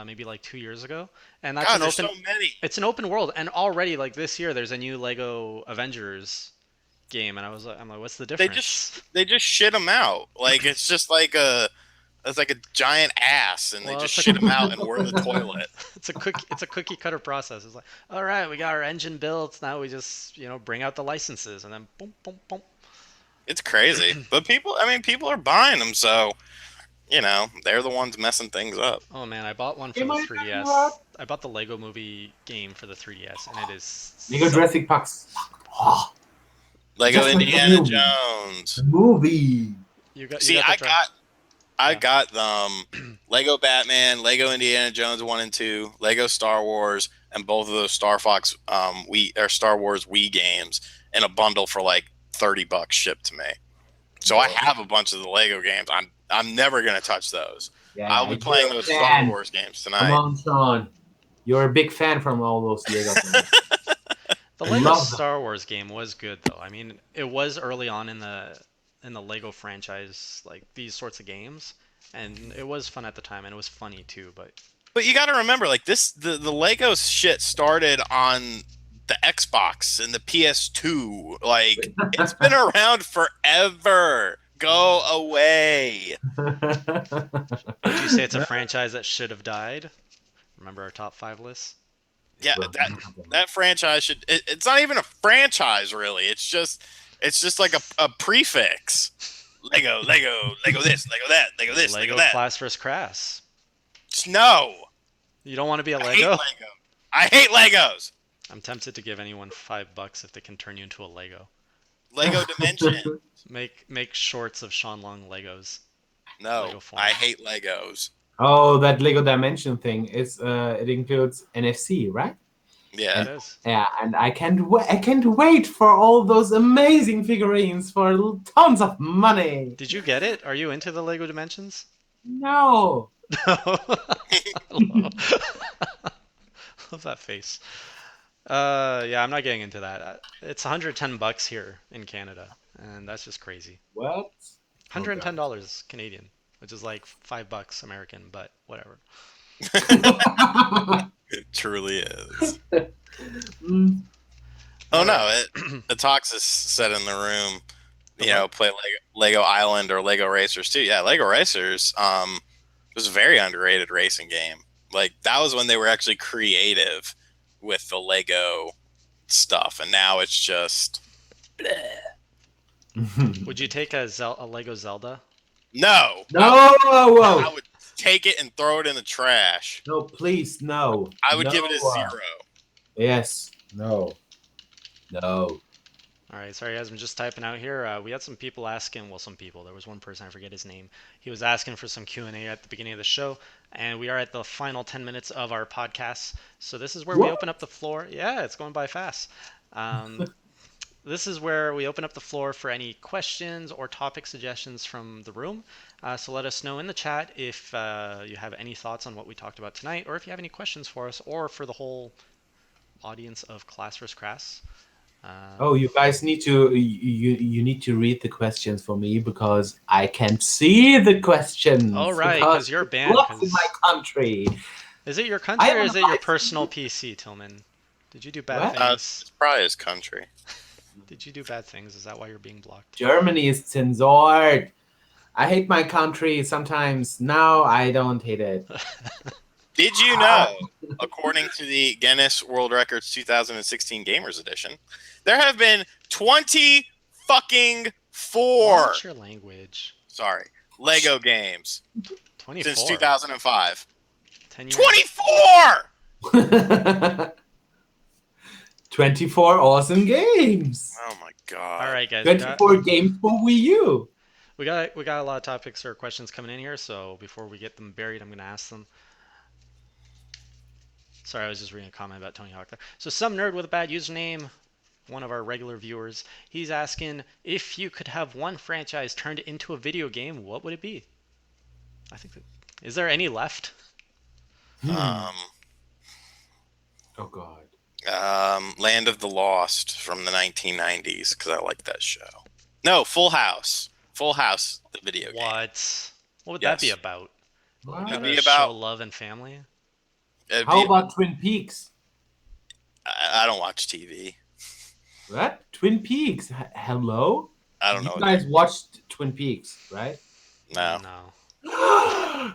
maybe like 2 years ago, and that's God, an there's open. so many. It's an open world, and already like this year there's a new Lego Avengers game, and I'm like, what's the difference? They just shit them out. Like it's like a giant ass, and they Well, just it's shit like them out, and we're the toilet. it's a cookie cutter process. It's like, all right, we got our engine built. Now we just bring out the licenses, and then boom, boom, boom. It's crazy, but people are buying them, so they're the ones messing things up. Oh man, I bought one for Am the I talking about 3DS. I bought the Lego Movie game for the 3DS, and it is Lego so. Jurassic Parks? Oh, Lego just like the Indiana movie. Jones. The movie. You See, got the drive. I Yeah. got Lego Batman, Lego Indiana Jones 1 and 2, Lego Star Wars, and both of those Star Fox Star Wars Wii games in a bundle for like $30 shipped to me. So I have a bunch of the Lego games. I'm never gonna touch those. Yeah, I'll be playing you're a those Star fan. Wars games Come tonight. on, Sean. You're a big fan from all those Lego games. The I Lego love them. Star Wars game was good though. I mean, it was early on in the Lego franchise, like these sorts of games, and it was fun at the time, and it was funny too. But But you got to remember, like the Lego shit started on the Xbox and the PS2. Like it's been around forever. Go away. would you say it's a franchise that should have died? Remember our top 5 list? Yeah, that franchise should. It's not even a franchise, really. It's just like a prefix. Lego this, Lego that, Lego this, Lego Lego that. Class vs. Crass. No, You don't want to be a I hate Lego? Lego. I hate Legos. I'm tempted to give anyone $5 if they can turn you into a Lego. Lego Dimension. Make shorts of Sean Long Legos. No, Lego form. I hate Legos. Oh, that Lego Dimension thing. It includes NFC, right? Yeah. It is. Yeah, and I can't wait for all those amazing figurines for tons of money. Did you get it? Are you into the Lego Dimensions? No. No. Love that face. Yeah, I'm not getting into that. It's $110 here in Canada, and that's just crazy. What? $110 Canadian, which is like $5 American, but whatever. It truly is. Mm, Oh no, the Toxis said in the room, play Lego Island or Lego Racers too. Yeah, Lego Racers was a very underrated racing game. Like that was when they were actually creative with the Lego stuff, and now it's just Would you take a Lego Zelda? no. No, I would take it and throw it in the trash. no, please, no. I would give it a No. 0. Yes, no, no. All right, sorry guys, I'm just typing out here. We had some people asking, well, some people. There was one person, I forget his name. He was asking for some Q&A at the beginning of the show, and we are at the final 10 minutes of our podcast. So this is where we What? open up the floor. Yeah, it's going by fast. Um, this is where we open up the floor for any questions or topic suggestions from the room. So let us know in the chat if you have any thoughts on what we talked about tonight, or if you have any questions for us, or for the whole audience of Class vs. Crass. Oh, Um, you guys need to you need to read the questions for me because I can't see the oh, questions right, because because you're it's banned. blocked in my Because country. is it your I country am or on is a it your live personal stream. PC, Tillman? Did you do bad What? things? It's probably his country. Did you do bad things? Is that why you're being blocked? Germany is censored. I hate my country sometimes. Now I don't hate it. Did you know, according to the Guinness World Records 2016 Gamers Edition, there have been 20 fucking four, Watch your language. sorry, Lego games since 24. 2005. 10 years. 24! 24 awesome games. Oh my All god. right, guys, 24 games for Wii U. we got a lot of topics or questions coming in here. So before we get them buried, I'm gonna ask them. Sorry, I was just reading a comment about Tony Hawk there. So some nerd with a bad username, one of our regular viewers, he's asking if you could have one franchise turned into a video game, what would it be? I think that, is there any left? Um, Oh God. Land of the Lost from the 1990s because I like that show. No, Full House. Full House, the video game. What would that be Yes. about? What? It'd Gotta be show about. love and family. It'd How be, about Twin Peaks? I don't watch TV. What? Twin Peaks? Hello? I don't You know. guys watched Twin Peaks, right? No. No, I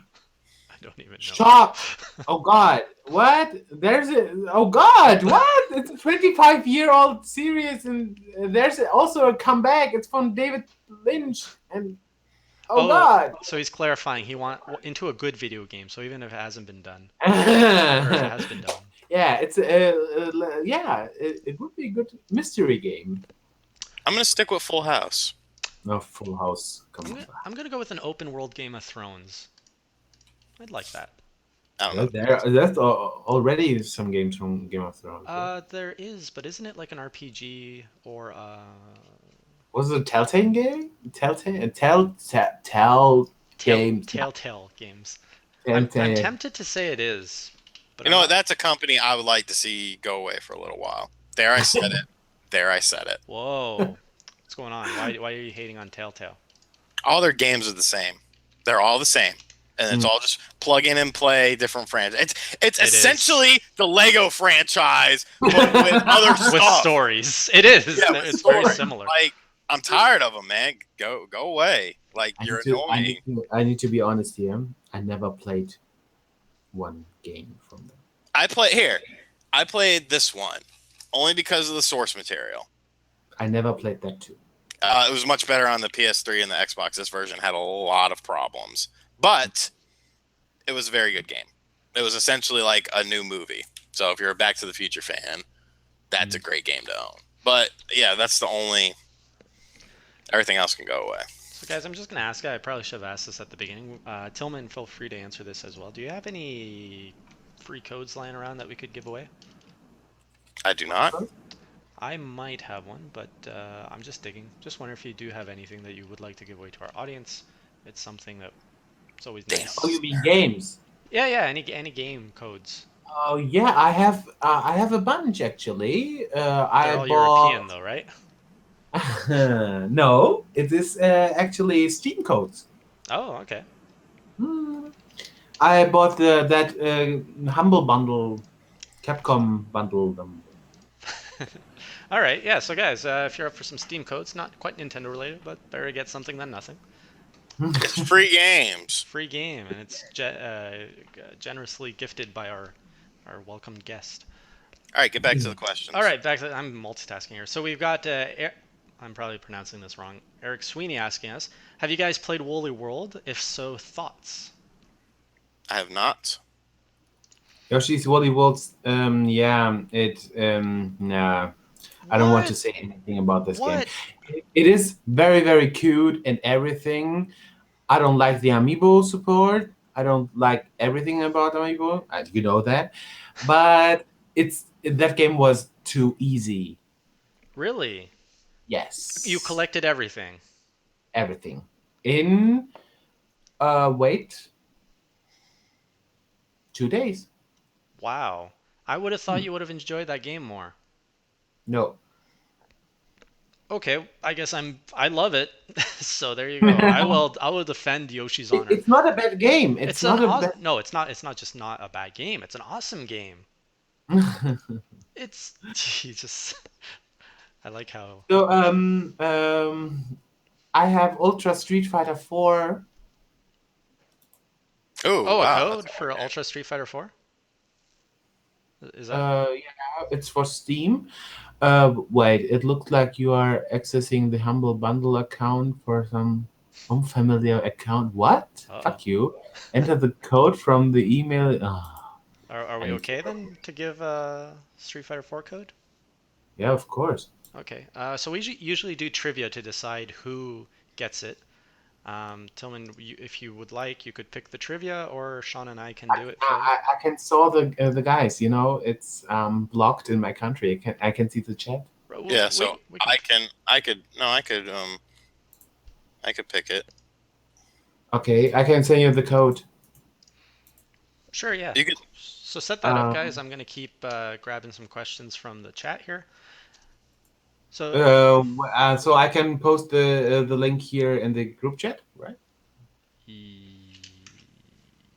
don't even know. Shocked. Oh God. What? There's a. Oh God. What? It's a 25-year-old series, and there's also a comeback. It's from David Lynch, and oh Oh, God. so he's clarifying. He want into a good video game. So even if it hasn't been done, or if it has been done. Yeah, it's yeah. It would be a good mystery game. I'm going to stick with Full House. No, Full House. Come on. I'm gonna go with an open world Game of Thrones. I'd like that. I don't know. That's already some games from Game of Thrones. Right? There is, but isn't it like an RPG or Was it a Telltale game? Games. Telltale games? I'm Telltale. tempted to say it is, but You know what? That's a company I would like to see go away for a little while. There, I said it. There, I said it. Whoa, what's going on? Why are you hating on Telltale? All their games are the same. They're all the same. And it's all just plug in and play different franchises. It's essentially the Lego franchise, but with other stuff. With stories. It is. Yeah, It's story. very similar. Like, I'm tired of them, man. Go away. Like, you're annoying. I need to be honest here. I never played one game from them. I played this one only because of the source material. I never played that too. It was much better on the PS3 and the Xbox. This version had a lot of problems, but it was a very good game. It was essentially like a new movie. So if you're a Back to the Future fan, that's a great game to own. But yeah, that's the only. Everything else can go away. So guys, I'm just gonna ask. I probably should have asked this at the beginning. Tillman, feel free to answer this as well. Do you have any free codes lying around that we could give away? I do not. I might have one, but I'm just digging. Just wonder if you do have anything that you would like to give away to our audience. It's something that it's always nice. Oh, you mean games? Yeah. Any game codes. Oh yeah, I have a bunch actually. They're I all bought. European though, right? No, it is actually Steam codes. Oh, okay. I bought that Humble Bundle, Capcom bundle. All right, yeah. So guys, if you're up for some Steam codes, not quite Nintendo related, but better to get something than nothing. It's free games. Free game, and it's generously gifted by our welcomed guest. All right, get back to the questions. All right, back to I'm multitasking here. So we've got I'm probably pronouncing this wrong. Eric Sweeney asking us, have you guys played Woolly World? If so, thoughts? I have not. Yoshi's Woolly World. Yeah, it. Nah. I don't want to What? say anything about this game. What? It is very, very cute and everything. I don't like the amiibo support. I don't like everything about amiibo. You know that, but that game was too easy. Really? You Yes, collected everything. everything in wait 2 days. Wow. I would have thought Hmm. you would have enjoyed that game more. No. Okay, I love it. So there you go. I will defend Yoshi's Honor. It's not a bad game. It's It's an not a awesome bad. No, it's not just not a bad game. It's an awesome game. It's Jesus. I like how So I have Ultra Street Fighter 4. Oh Oh, a wow, that's code for okay. Ultra Street Fighter 4? Is that Yeah, it's for Steam. Wait, it looks like you are accessing the Humble Bundle account for some unfamiliar account. What? Uh-oh. Fuck you. Enter the code from the email. Ah, Are I we need to okay go. then to give Street Fighter 4 code? Yeah, of course. Okay. So we usually do trivia to decide who gets it. Tillman, if you would like, you could pick the trivia, or Sean and I can I, do it for you. I can saw the guys. You know, it's blocked in my country. I can see the chat. Yeah, so We can. I could pick it. Okay, I can send you the code. Sure, yeah. You could. So set that up, guys. Um, I'm gonna keep grabbing some questions from the chat here. So so I can post the link here in the group chat, right?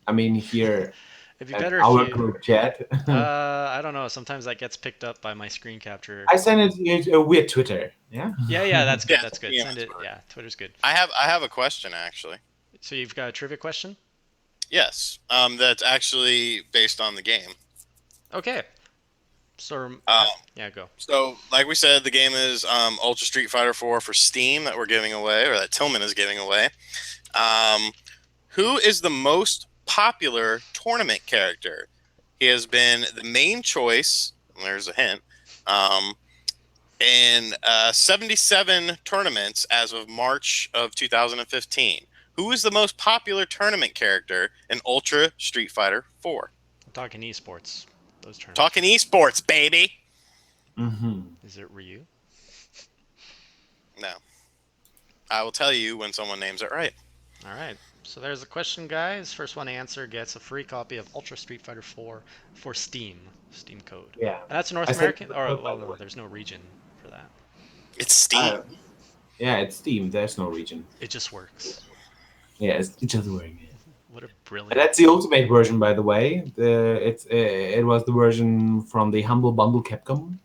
I mean here it'd be at better if our you. group chat. I don't know. Sometimes that gets picked up by my screen capture. I sent it with Twitter. Yeah. Yeah, that's good. Yeah, That's good. yeah, Send that's it. perfect. Yeah, Twitter's good. I have a question actually. So you've got a trivia question? Yes, that's actually based on the game. Okay. So Um, yeah, go. so like we said, the game is Ultra Street Fighter 4 for Steam that we're giving away, or that Tillman is giving away. Um, who is the most popular tournament character? He has been the main choice. There's a hint. Um, in 77 tournaments as of March of 2015. Who is the most popular tournament character in Ultra Street Fighter 4? I'm talking esports. Those tournaments. Talking esports, baby. Hmm. Is it Ryu? No. I will tell you when someone names it right. All right. So there's the question, guys. First one to answer gets a free copy of Ultra Street Fighter 4 for Steam code. Yeah. And that's I North sent American. the Or code by well, the no, way. there's no region for that. It's Steam. Yeah, it's Steam. There's no region. It just works. Yeah, it's just working. What a And brilliant. that's the ultimate version, by the way. It was the version from the Humble Bundle Capcom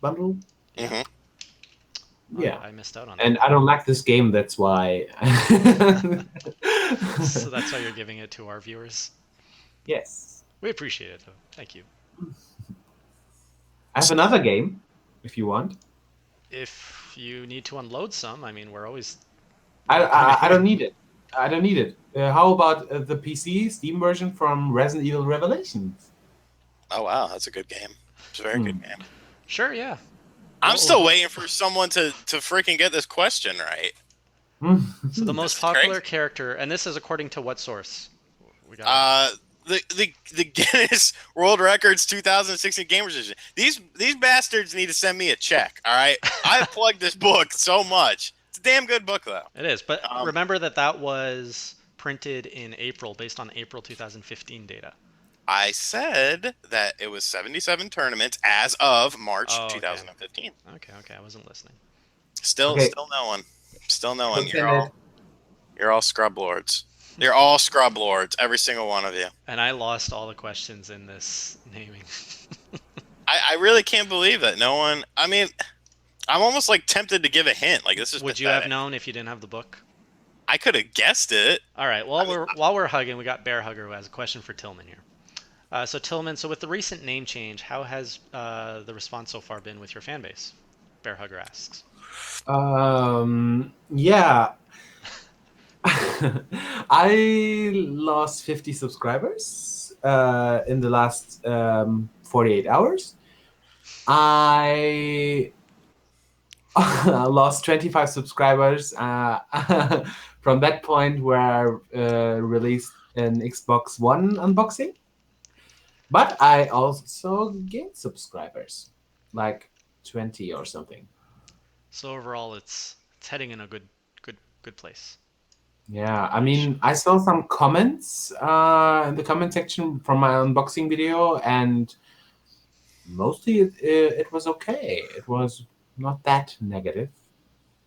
bundle. Yeah. Hmm. Yeah. I missed out on that And I then. don't like this game. That's why. So that's why you're giving it to our viewers. Yes. We appreciate it, though. Thank you. I have another game, if you want. If you need to unload some, I mean, we're always I don't welcoming. need it. I don't need it. How about the PC Steam version from Resident Evil Revelations? Oh, wow. That's a good game. It's a very good Hmm. game. Sure, yeah. I'm Well, still waiting for someone to freaking get this question right. so the This most is popular crazy. character, and this is according to what source? We got. Uh, the Guinness World Records 2016 Gamers Edition. These bastards need to send me a check. All right, I plugged this book so much. It's a damn good book though. It is, but Um, remember that was printed in April, based on April 2015 data. I said that it was 77 tournaments as of March Oh, okay. 2015. Okay, I wasn't listening. Still, Okay, still no one. Still no one. don't send it. You're all scrub lords. You're all scrub lords. Every single one of you. And I lost all the questions in this naming. I really can't believe that no one. I mean, I'm almost like tempted to give a hint. Like this is Would you have pathetic. known if you didn't have the book? I could have guessed it. All right. I mean, While we're hugging, we got Bear Hugger who has a question for Tillman here. So Tillman, so with the recent name change, how has the response so far been with your fan base? Bear Hugger asks. Yeah. I lost 50 subscribers in the last 48 hours. I lost 25 subscribers from that point where I released an Xbox One unboxing. But I also gained subscribers, like 20 or something. So overall, it's heading in a good place. Yeah, I Are you mean, I saw some comments in the comment section from my unboxing video, and mostly it was okay. It was not that negative.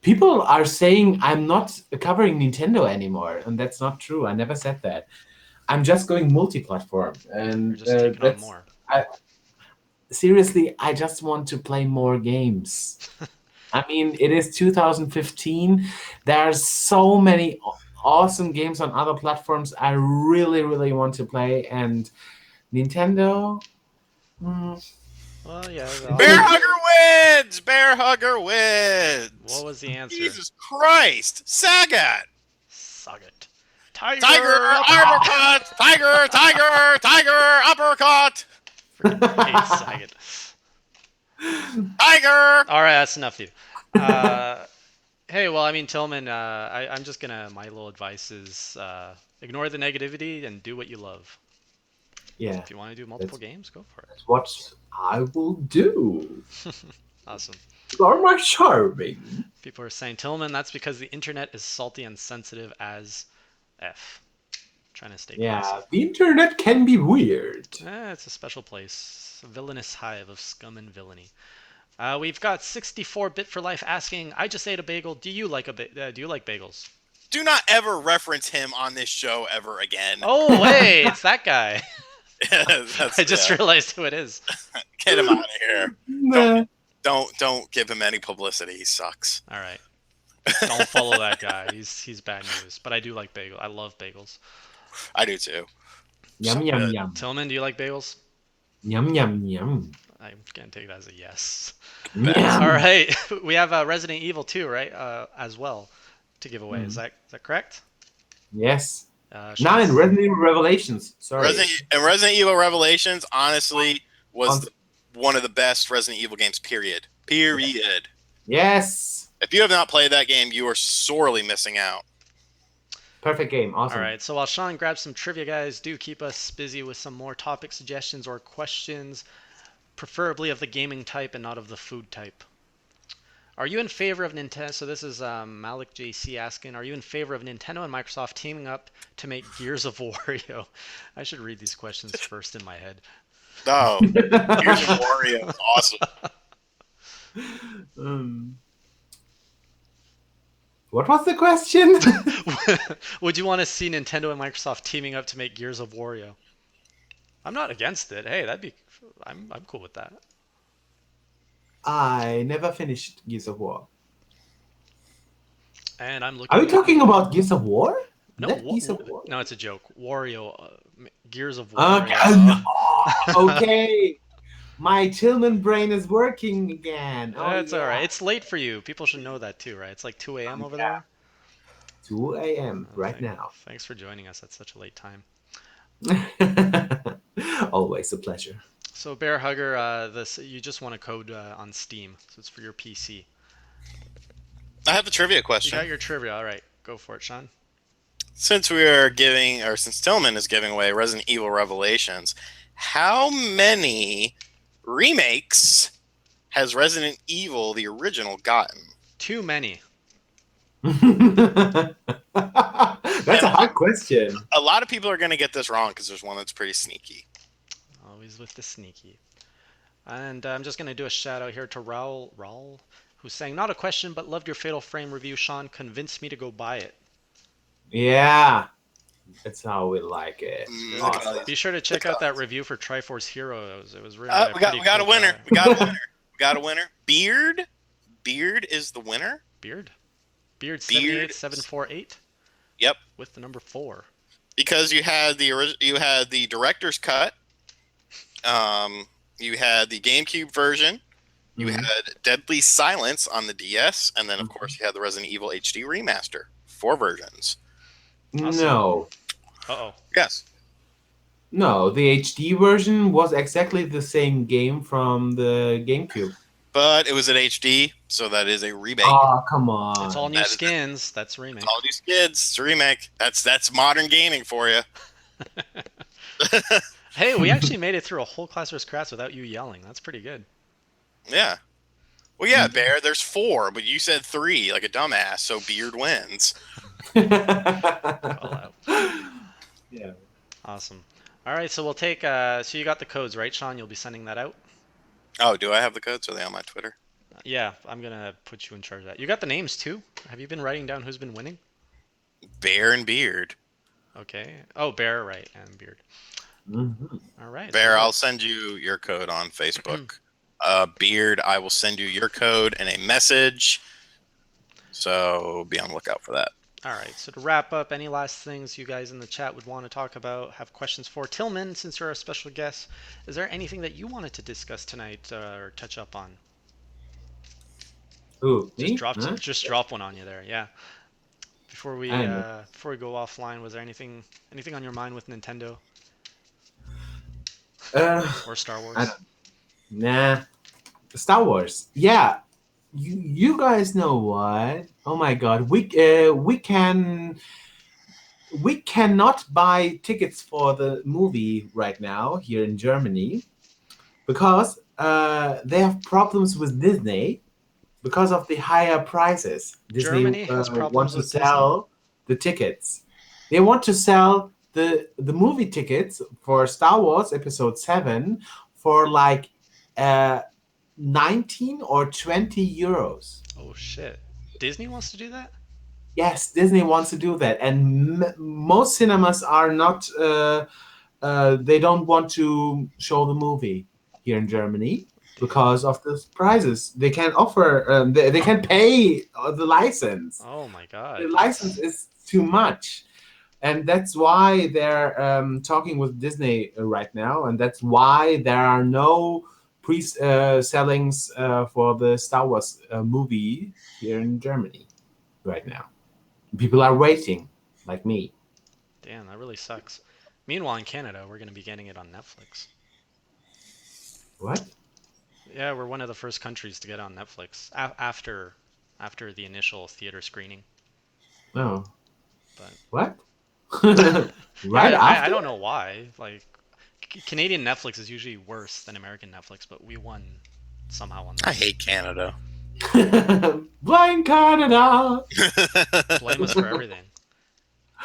People are saying I'm not covering Nintendo anymore, and that's not true. I never said that. I'm just going multi-platform, you're and just taking on that's more? I, seriously. I just want to play more games. I mean, it is 2015. There are so many awesome games on other platforms I really, really want to play, and Nintendo. mm, Well, yeah. it Bear didn't. Hugger wins. Bear Hugger What wins. was the answer? Jesus Christ, Sagat. Suck it. Tiger Tiger uppercut. uppercut. Tiger uppercut. Freaking hate Saget. Tiger. All right, that's enough of you. Hey, well, I mean, Tillman, I'm just gonna. My little advice is ignore the negativity and do what you love. Yeah, If you want to do multiple that's, games, go for that's what I will do. it. Awesome. You are my charming. People are saying, Tillman, that's because the internet is salty and sensitive as F. Trying to stay classy. Yeah, the internet can be weird. It's a special place. A villainous hive of scum and villainy. We've got 64-bit for life asking, I just ate a bagel. Do you like do you like bagels? Do not ever reference him on this show ever again. Oh, hey, it's that guy. That's, I just yeah. realized who it is. Get him out of here. Nah. Don't give him any publicity. He sucks. All right. Don't follow that guy. He's bad news. But I do like bagels. I love bagels. I do too. Yum So yum good. yum. Tillman, do you like bagels? Yum yum yum. I'm gonna take that as a yes. Yum. All right, we have Resident Evil 2, right? As well to give away. Mhm. Is that correct? Yes. Not in Sean's- Resident Evil Revelations. Sorry. Resident Evil Revelations, honestly, was On- one of the best Resident Evil games. Period. Period. Yes. If you have not played that game, you are sorely missing out. Perfect game. Awesome. All right. So while Sean grabs some trivia, guys, do keep us busy with some more topic suggestions or questions, preferably of the gaming type and not of the food type. Are you in favor of Nintendo? So this is Malik JC asking, are you in favor of Nintendo and Microsoft teaming up to make Gears of Wario? I should read these questions first in my head. Oh, Gears of Wario is awesome. Um, what was the question? Would you want to see Nintendo and Microsoft teaming up to make Gears of Wario? I'm not against it. Hey, I'm cool with that. I never finished Gears of War. And I'm looking. Are we talking about Gears of War? No, That Gears of War? no, it's a joke. Wario, Gears of Okay. Wario. Okay. My Tillman brain is working again. Oh, That's all yeah. right. It's late for you. People should know that too, right? It's like 2 a.m. over there. 2 a.m. right Thank- now. Thanks for joining us at such a late time. Always a pleasure. So Bear Hugger, you just want a code on Steam, so it's for your PC. I have a trivia You question. got your trivia. All right, go for it, Sean. Since since Tillman is giving away Resident Evil Revelations, how many remakes has Resident Evil the original gotten? Too many. That's a hard question. A lot of people are going to get this wrong because there's one that's pretty sneaky. Always with the sneaky. And I'm just going to do a shout out here to Raul, who's saying, not a question, but loved your Fatal Frame review, Sean. Convinced me to go buy it. Yeah. That's how we like it. Mm, Awesome. Be sure to check out that review for Triforce Heroes. It was written by a we pretty got a cool winner. guy. We got a winner. We got a winner. Beard is the winner. Beard Beard. 78748 Yep. with the number 4. Because you had the director's cut. You had the GameCube version. You Mhm. had Deadly Silence on the DS, and then of course you had the Resident Evil HD remaster. 4 versions. No. Uh-oh. Yes. No, the HD version was exactly the same game from the GameCube. but it was at HD, so that is a remake. Oh, come It's all on. new That is skins. That's a it's remake. all these kids. It's a remake. That's modern gaming for you. Hey, we actually made it through a whole class versus Crass without you yelling. That's pretty good. Yeah. Well, yeah, Bear. There's four, but you said three, like a dumbass. So Beard wins. Call out. Yeah. Awesome. All right, so we'll take. So you got the codes, right, Sean? You'll be sending that out. Oh, do I have the codes? Are they on my Twitter? Yeah, I'm gonna put you in charge of that. You got the names too. Have you been writing down who's been winning? Bear and Beard. Okay. Oh, Bear, right, and Beard. Mhm. All right. So Bear, we'll. I'll send you your code on Facebook. Beard, I will send you your code in a message. So be on the lookout for that. All right. So to wrap up, any last things you guys in the chat would want to talk about? Have questions for Tillman, since you're a special guest? Is there anything that you wanted to discuss tonight or touch up on? Who, Just me? dropped. Huh? Just drop one on you there. Yeah. I don't know. Before we go offline, was there anything on your mind with Nintendo Uh, or Star I Wars? don't. Nah. Star Wars. Yeah. You guys know what? Oh my God. We cannot buy tickets for the movie right now here in Germany because they have problems with Disney because of the higher prices. Disney Germany has want problems to with Disney. sell the tickets. They want to sell the movie tickets for Star Wars Episode 7 for like uh, 19 or 20 euros. Oh shit. Disney wants to do that? Yes, Disney wants to do that, and most cinemas are not. They don't want to show the movie here in Germany Damn. because of the prices. They can offer. They can pay the license. Oh my The god. license That's is too much, and that's why they're talking with Disney right now, and that's why there are no pre-sellings for the Star Wars movie here in Germany right now. People are waiting, like me. damn, that really sucks. Meanwhile, in Canada, we're going to be getting it on Netflix. What? Yeah, we're one of the first countries to get on Netflix after the initial theater screening. Oh, But what? yeah, Right I after? don't know why. Like Canadian Netflix is usually worse than American Netflix, but we won somehow on I that. hate Canada. Blind Canada. Blame us for everything.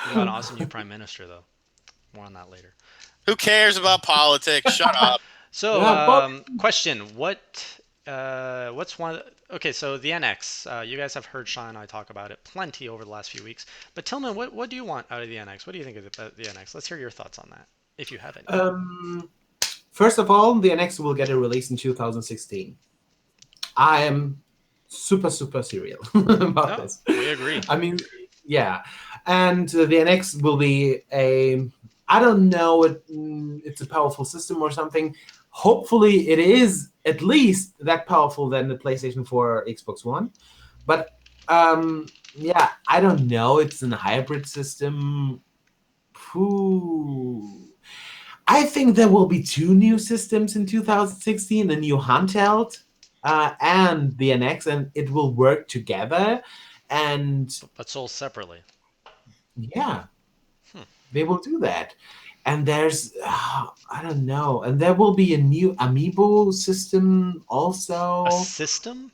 We got an awesome new prime minister though. More on that later. Who cares about politics? Shut up. So, Yeah, but question: what's one? Okay, so the NX. You guys have heard Sean and I talk about it plenty over the last few weeks. But Tillman, what do you want out of the NX? What do you think of the NX? Let's hear your thoughts on that, if you have any. um, first of all, the NX will get a release in 2016. I am super serial about No, this. we agree. I mean, yeah, and the NX will be a. I don't know. It's a powerful system or something. Hopefully, it is at least that powerful than the PlayStation 4 or Xbox One. But yeah, I don't know. It's a hybrid system. Whew. I think there will be two new systems in 2016, the new handheld and the NX, and it will work together. And But sold separately. yeah, Hmm. they will do that. And there's, I don't know, and there will be a new Amiibo system A also. system?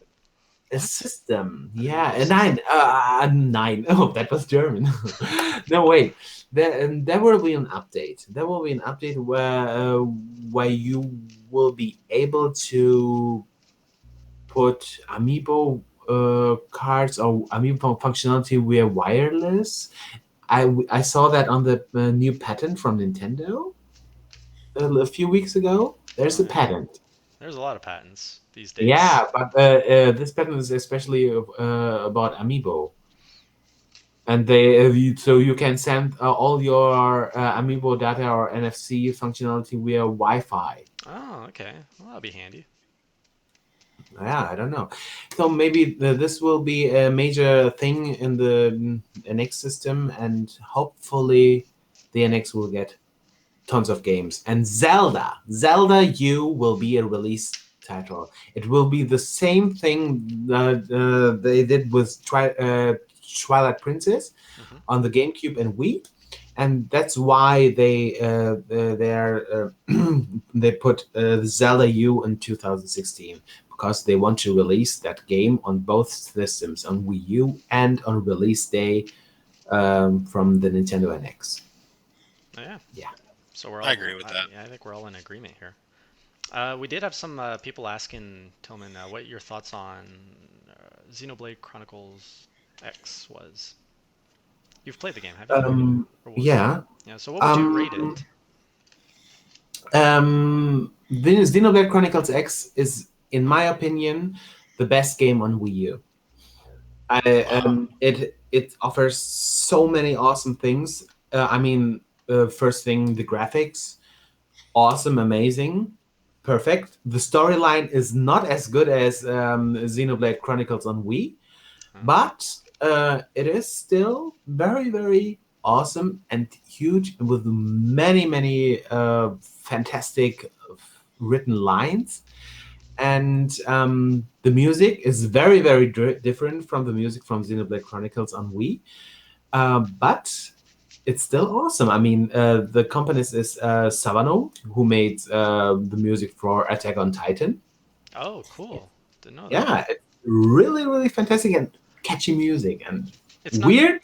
A What? system, An yeah, amiibo a system? nine. Oh, that was German. No, wait. There will be an update. There will be an update where you will be able to put amiibo cards or amiibo functionality via wireless. I saw that on the new patent from Nintendo a few weeks ago. There's Oh a yeah. patent. There's a lot of patents these days. Yeah, but this pattern is especially about Amiibo, and so you can send all your Amiibo data or NFC functionality via Wi-Fi. Oh, okay. Well, that'll be handy. Yeah, I don't know. So maybe this will be a major thing in the NX system, and hopefully the NX will get tons of games. And Zelda U will be a release title. It will be the same thing they did with Twilight Princess Hmm. on the GameCube and Wii, and that's why they put Zelda U in 2016, because they want to release that game on both systems, on Wii U and on release day from the Nintendo NX. Oh, yeah. Yeah. So we're I all, agree with that. yeah, I think we're all in agreement here. We did have some people asking Tillman what your thoughts on Xenoblade Chronicles X was. You've played the game, have you? Or Yeah. yeah. So what would you rate Um, it? Xenoblade Chronicles X is, in my opinion, the best game on Wii U. Wow. It offers so many awesome things. First thing, the graphics, awesome, amazing, perfect. The storyline is not as good as Xenoblade Chronicles on Wii, Huh? but it is still very, very awesome and huge, with many, many fantastic written lines. And the music is very, very different from the music from Xenoblade Chronicles on Wii, but it's still awesome. The componist is Savano, who made the music for Attack on Titan. Oh, cool. Didn't know that. Yeah, it's really, really fantastic and catchy music and It's not. weird,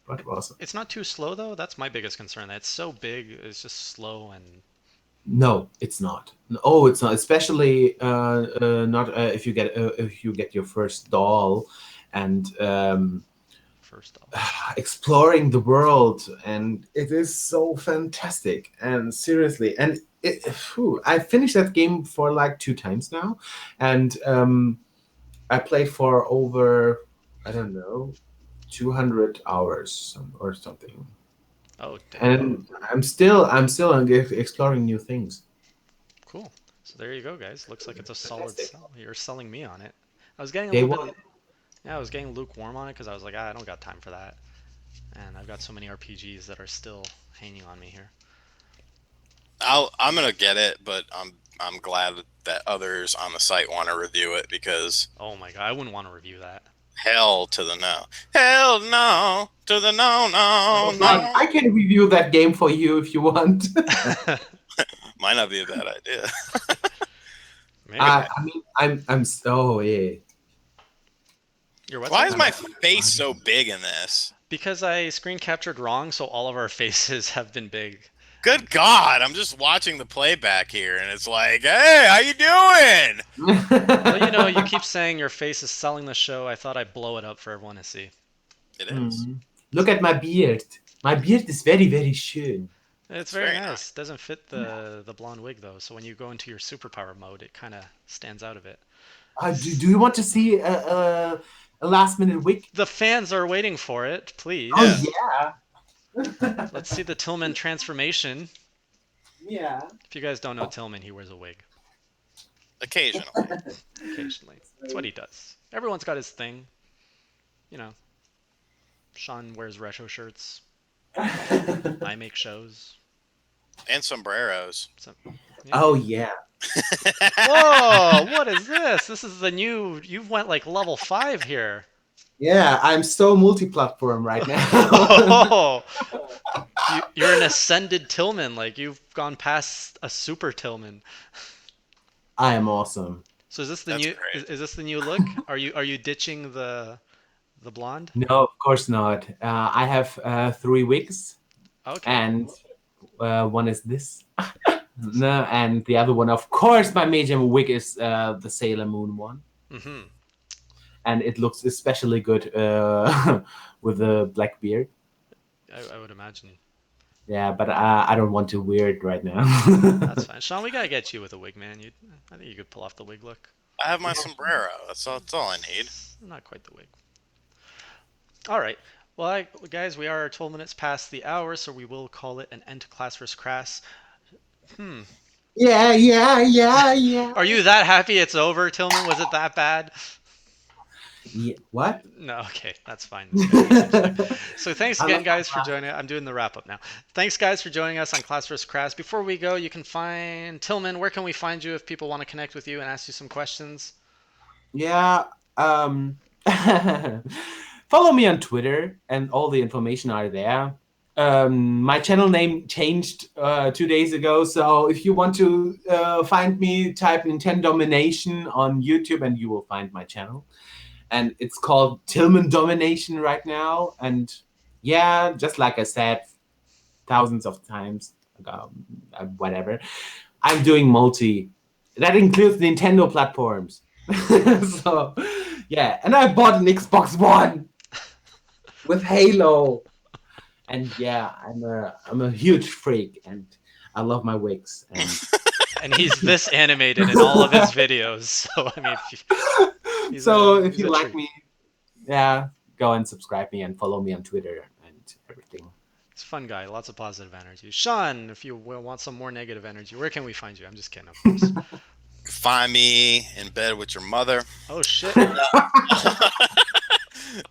but awesome. It's not too slow though. That's my biggest concern. That it's so big. It's just slow and No, it's not. Oh, it's not. Especially not if you get your first doll, and first off. exploring the world, and it is so fantastic. And seriously, and I finished that game for like two times now, and I played for over, I don't know, 200 hours or something. Oh, damn. And I'm still exploring new things. Cool. So there you go, guys. Looks like it's a solid Fantastic. sell. You're selling me on it. I was getting a Day little one. bit. Yeah, I was getting lukewarm on it because I was like, I don't got time for that. And I've got so many RPGs that are still hanging on me here. I'm gonna get it, but I'm glad that others on the site want to review it because Oh my god, I wouldn't want to review that. hell to the no, hell no to the no, Oh no, God, no. I can review that game for you if you want. Might not be a bad idea. Maybe. I'm so yeah. Your what, Why sorry? is my face so big in this? Because I screen captured wrong, so all of our faces have been big. Good God, I'm just watching the playback here, and it's like, hey, how you doing? Well, you keep saying your face is selling the show. I thought I'd blow it up for everyone to see. It is. Hmm. Look at my beard. My beard is very, very schön. It's It's very very nice. nice. Doesn't fit the blonde wig though, so when you go into your superpower mode, it kind of stands out of it. Do you want to see a last minute wig? The fans are waiting for it, Oh Yeah, please. yeah. Let's see the Tillman transformation. Yeah. If you guys don't know Tillman, he wears a wig occasionally. occasionally. That's what he does. Everyone's got his thing. You know, Sean wears retro shirts. I make shows. And sombreros. So, yeah. Oh yeah. Whoa! What is this? This is the new. You've went like level 5 here. Yeah, I'm so multi-platform right now. Oh, you're an ascended Tillman. Like you've gone past a super Tillman. I am awesome. So is this the That's new? great. Is this the new look? Are you ditching the blonde? No, of course not. I have three wigs, Okay. and one is this. No, and the other one, of course, my major wig is the Sailor Moon one, Mm-hmm. and it looks especially good with the black beard. I would imagine. Yeah, but I don't want to wear it right now. That's fine. Sean, we gotta get you with a wig, man. I think you could pull off the wig look. I have my sombrero. That's all I need. It's not quite the wig. All right. Well, guys, we are 12 minutes past the hour, so we will call it an end to class versus crass. Hmm. Yeah, yeah, yeah, yeah. Are you that happy it's over, Tillman? Was it that bad? Yeah, what? No, okay, that's fine. This guy just seems like. So thanks I again, love my guys, for joining. classes. I'm doing the wrap up now. Thanks, guys, for joining us on Class vs. Crass. Before we go, you can find Tillman. Where can we find you if people want to connect with you and ask you some questions? Yeah. Um, follow me on Twitter, and all the information are there. My channel name changed 2 days ago, so if you want to find me, type Nintendo Domination on YouTube, and you will find my channel. And it's called Tillman Domination right now. And yeah, just like I said thousands of times, whatever, I'm doing multi. That includes Nintendo platforms. So yeah, and I bought an Xbox One with Halo. And yeah, I'm a huge freak, and I love my wigs. And And he's this animated in all of his videos. So I mean, so if he's you a like treat. me, yeah, go and subscribe me and follow me on Twitter and everything. He's a fun guy. Lots of positive energy. Sean, if you want some more negative energy, where can we find you? I'm just kidding, of course. Find me in bed with your mother. Oh shit.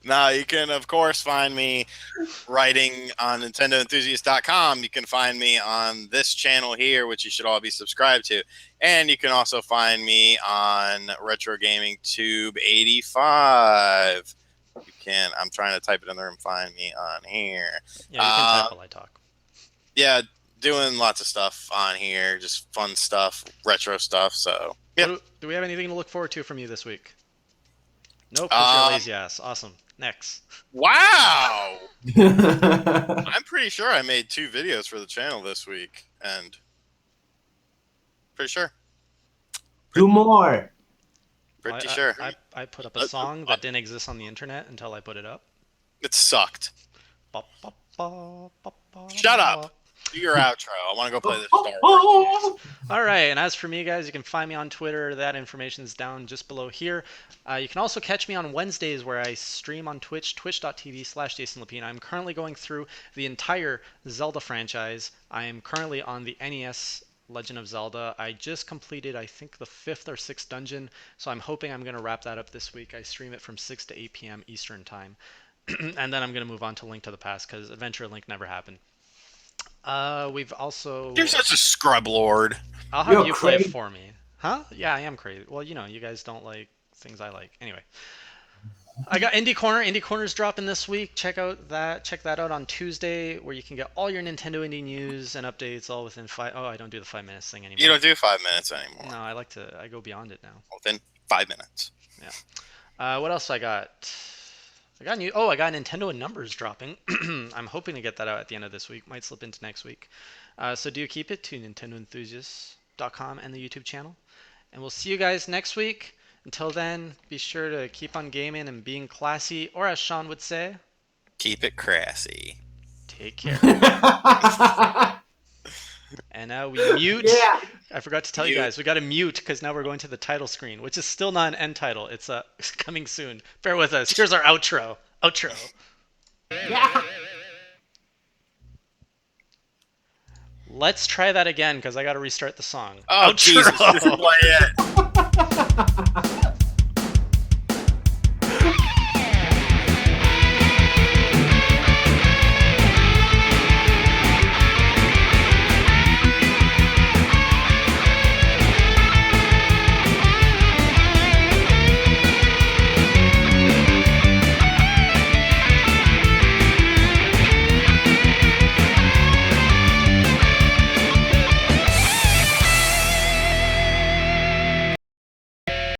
Now, you can, of course, find me writing on NintendoEnthusiast.com. You can find me on this channel here, which you should all be subscribed to. And you can also find me on Retro Gaming Tube 85. You can, I'm trying to type it in there and find me on here. Yeah, you can type while I talk. Yeah, doing lots of stuff on here, just fun stuff, retro stuff. So, yeah. Do we have anything to look forward to from you this week? Nope, because you're a lazy ass. Awesome. Next. Wow. I'm pretty sure I made 2 videos for the channel this week, and pretty sure. Do more. Pretty sure. I put up a song that didn't exist on the internet until I put it up. It sucked. Ba, ba, ba, ba, ba, Shut ba. up. Do your outro. I want to go play this Star Wars. All right, and as for me, guys, you can find me on Twitter. That information's down just below here. You can also catch me on Wednesdays where I stream on Twitch, twitch.tv/Jason Lapine. I'm currently going through the entire Zelda franchise. I am currently on the NES Legend of Zelda. I just completed, I think, the 5th or 6th dungeon, so I'm hoping I'm going to wrap that up this week. I stream it from 6 to 8 p.m. Eastern Time. And then I'm going to move on to Link to the Past because Adventure Link never happened. We've also. You're such a scrub lord. I'll have You're you play it crazy. for me. Huh? Yeah, I am crazy. Well, you guys don't like things I like. Anyway, I got Indie Corner. Indie Corner's dropping this week. Check that out on Tuesday, where you can get all your Nintendo Indie news and updates all within 5. Oh, I don't do the 5 minutes thing anymore. You don't do 5 minutes anymore. No, I go beyond it now. Within 5 minutes. Yeah. What else I got? I got Nintendo Numbers dropping. I'm hoping to get that out at the end of this week. Might slip into next week. So do keep it to NintendoEnthusiast.com and the YouTube channel. And we'll see you guys next week. Until then, be sure to keep on gaming and being classy, or as Sean would say, Keep it crassy. take care. And now we mute. Yeah. I forgot to tell you guys, we got to mute because now we're going to the title screen, which is still not an end title. It's coming soon. Bear with us. Here's our outro. Yeah. Let's try that again because I got to restart the song. Oh, Outro. Jesus. Just play it.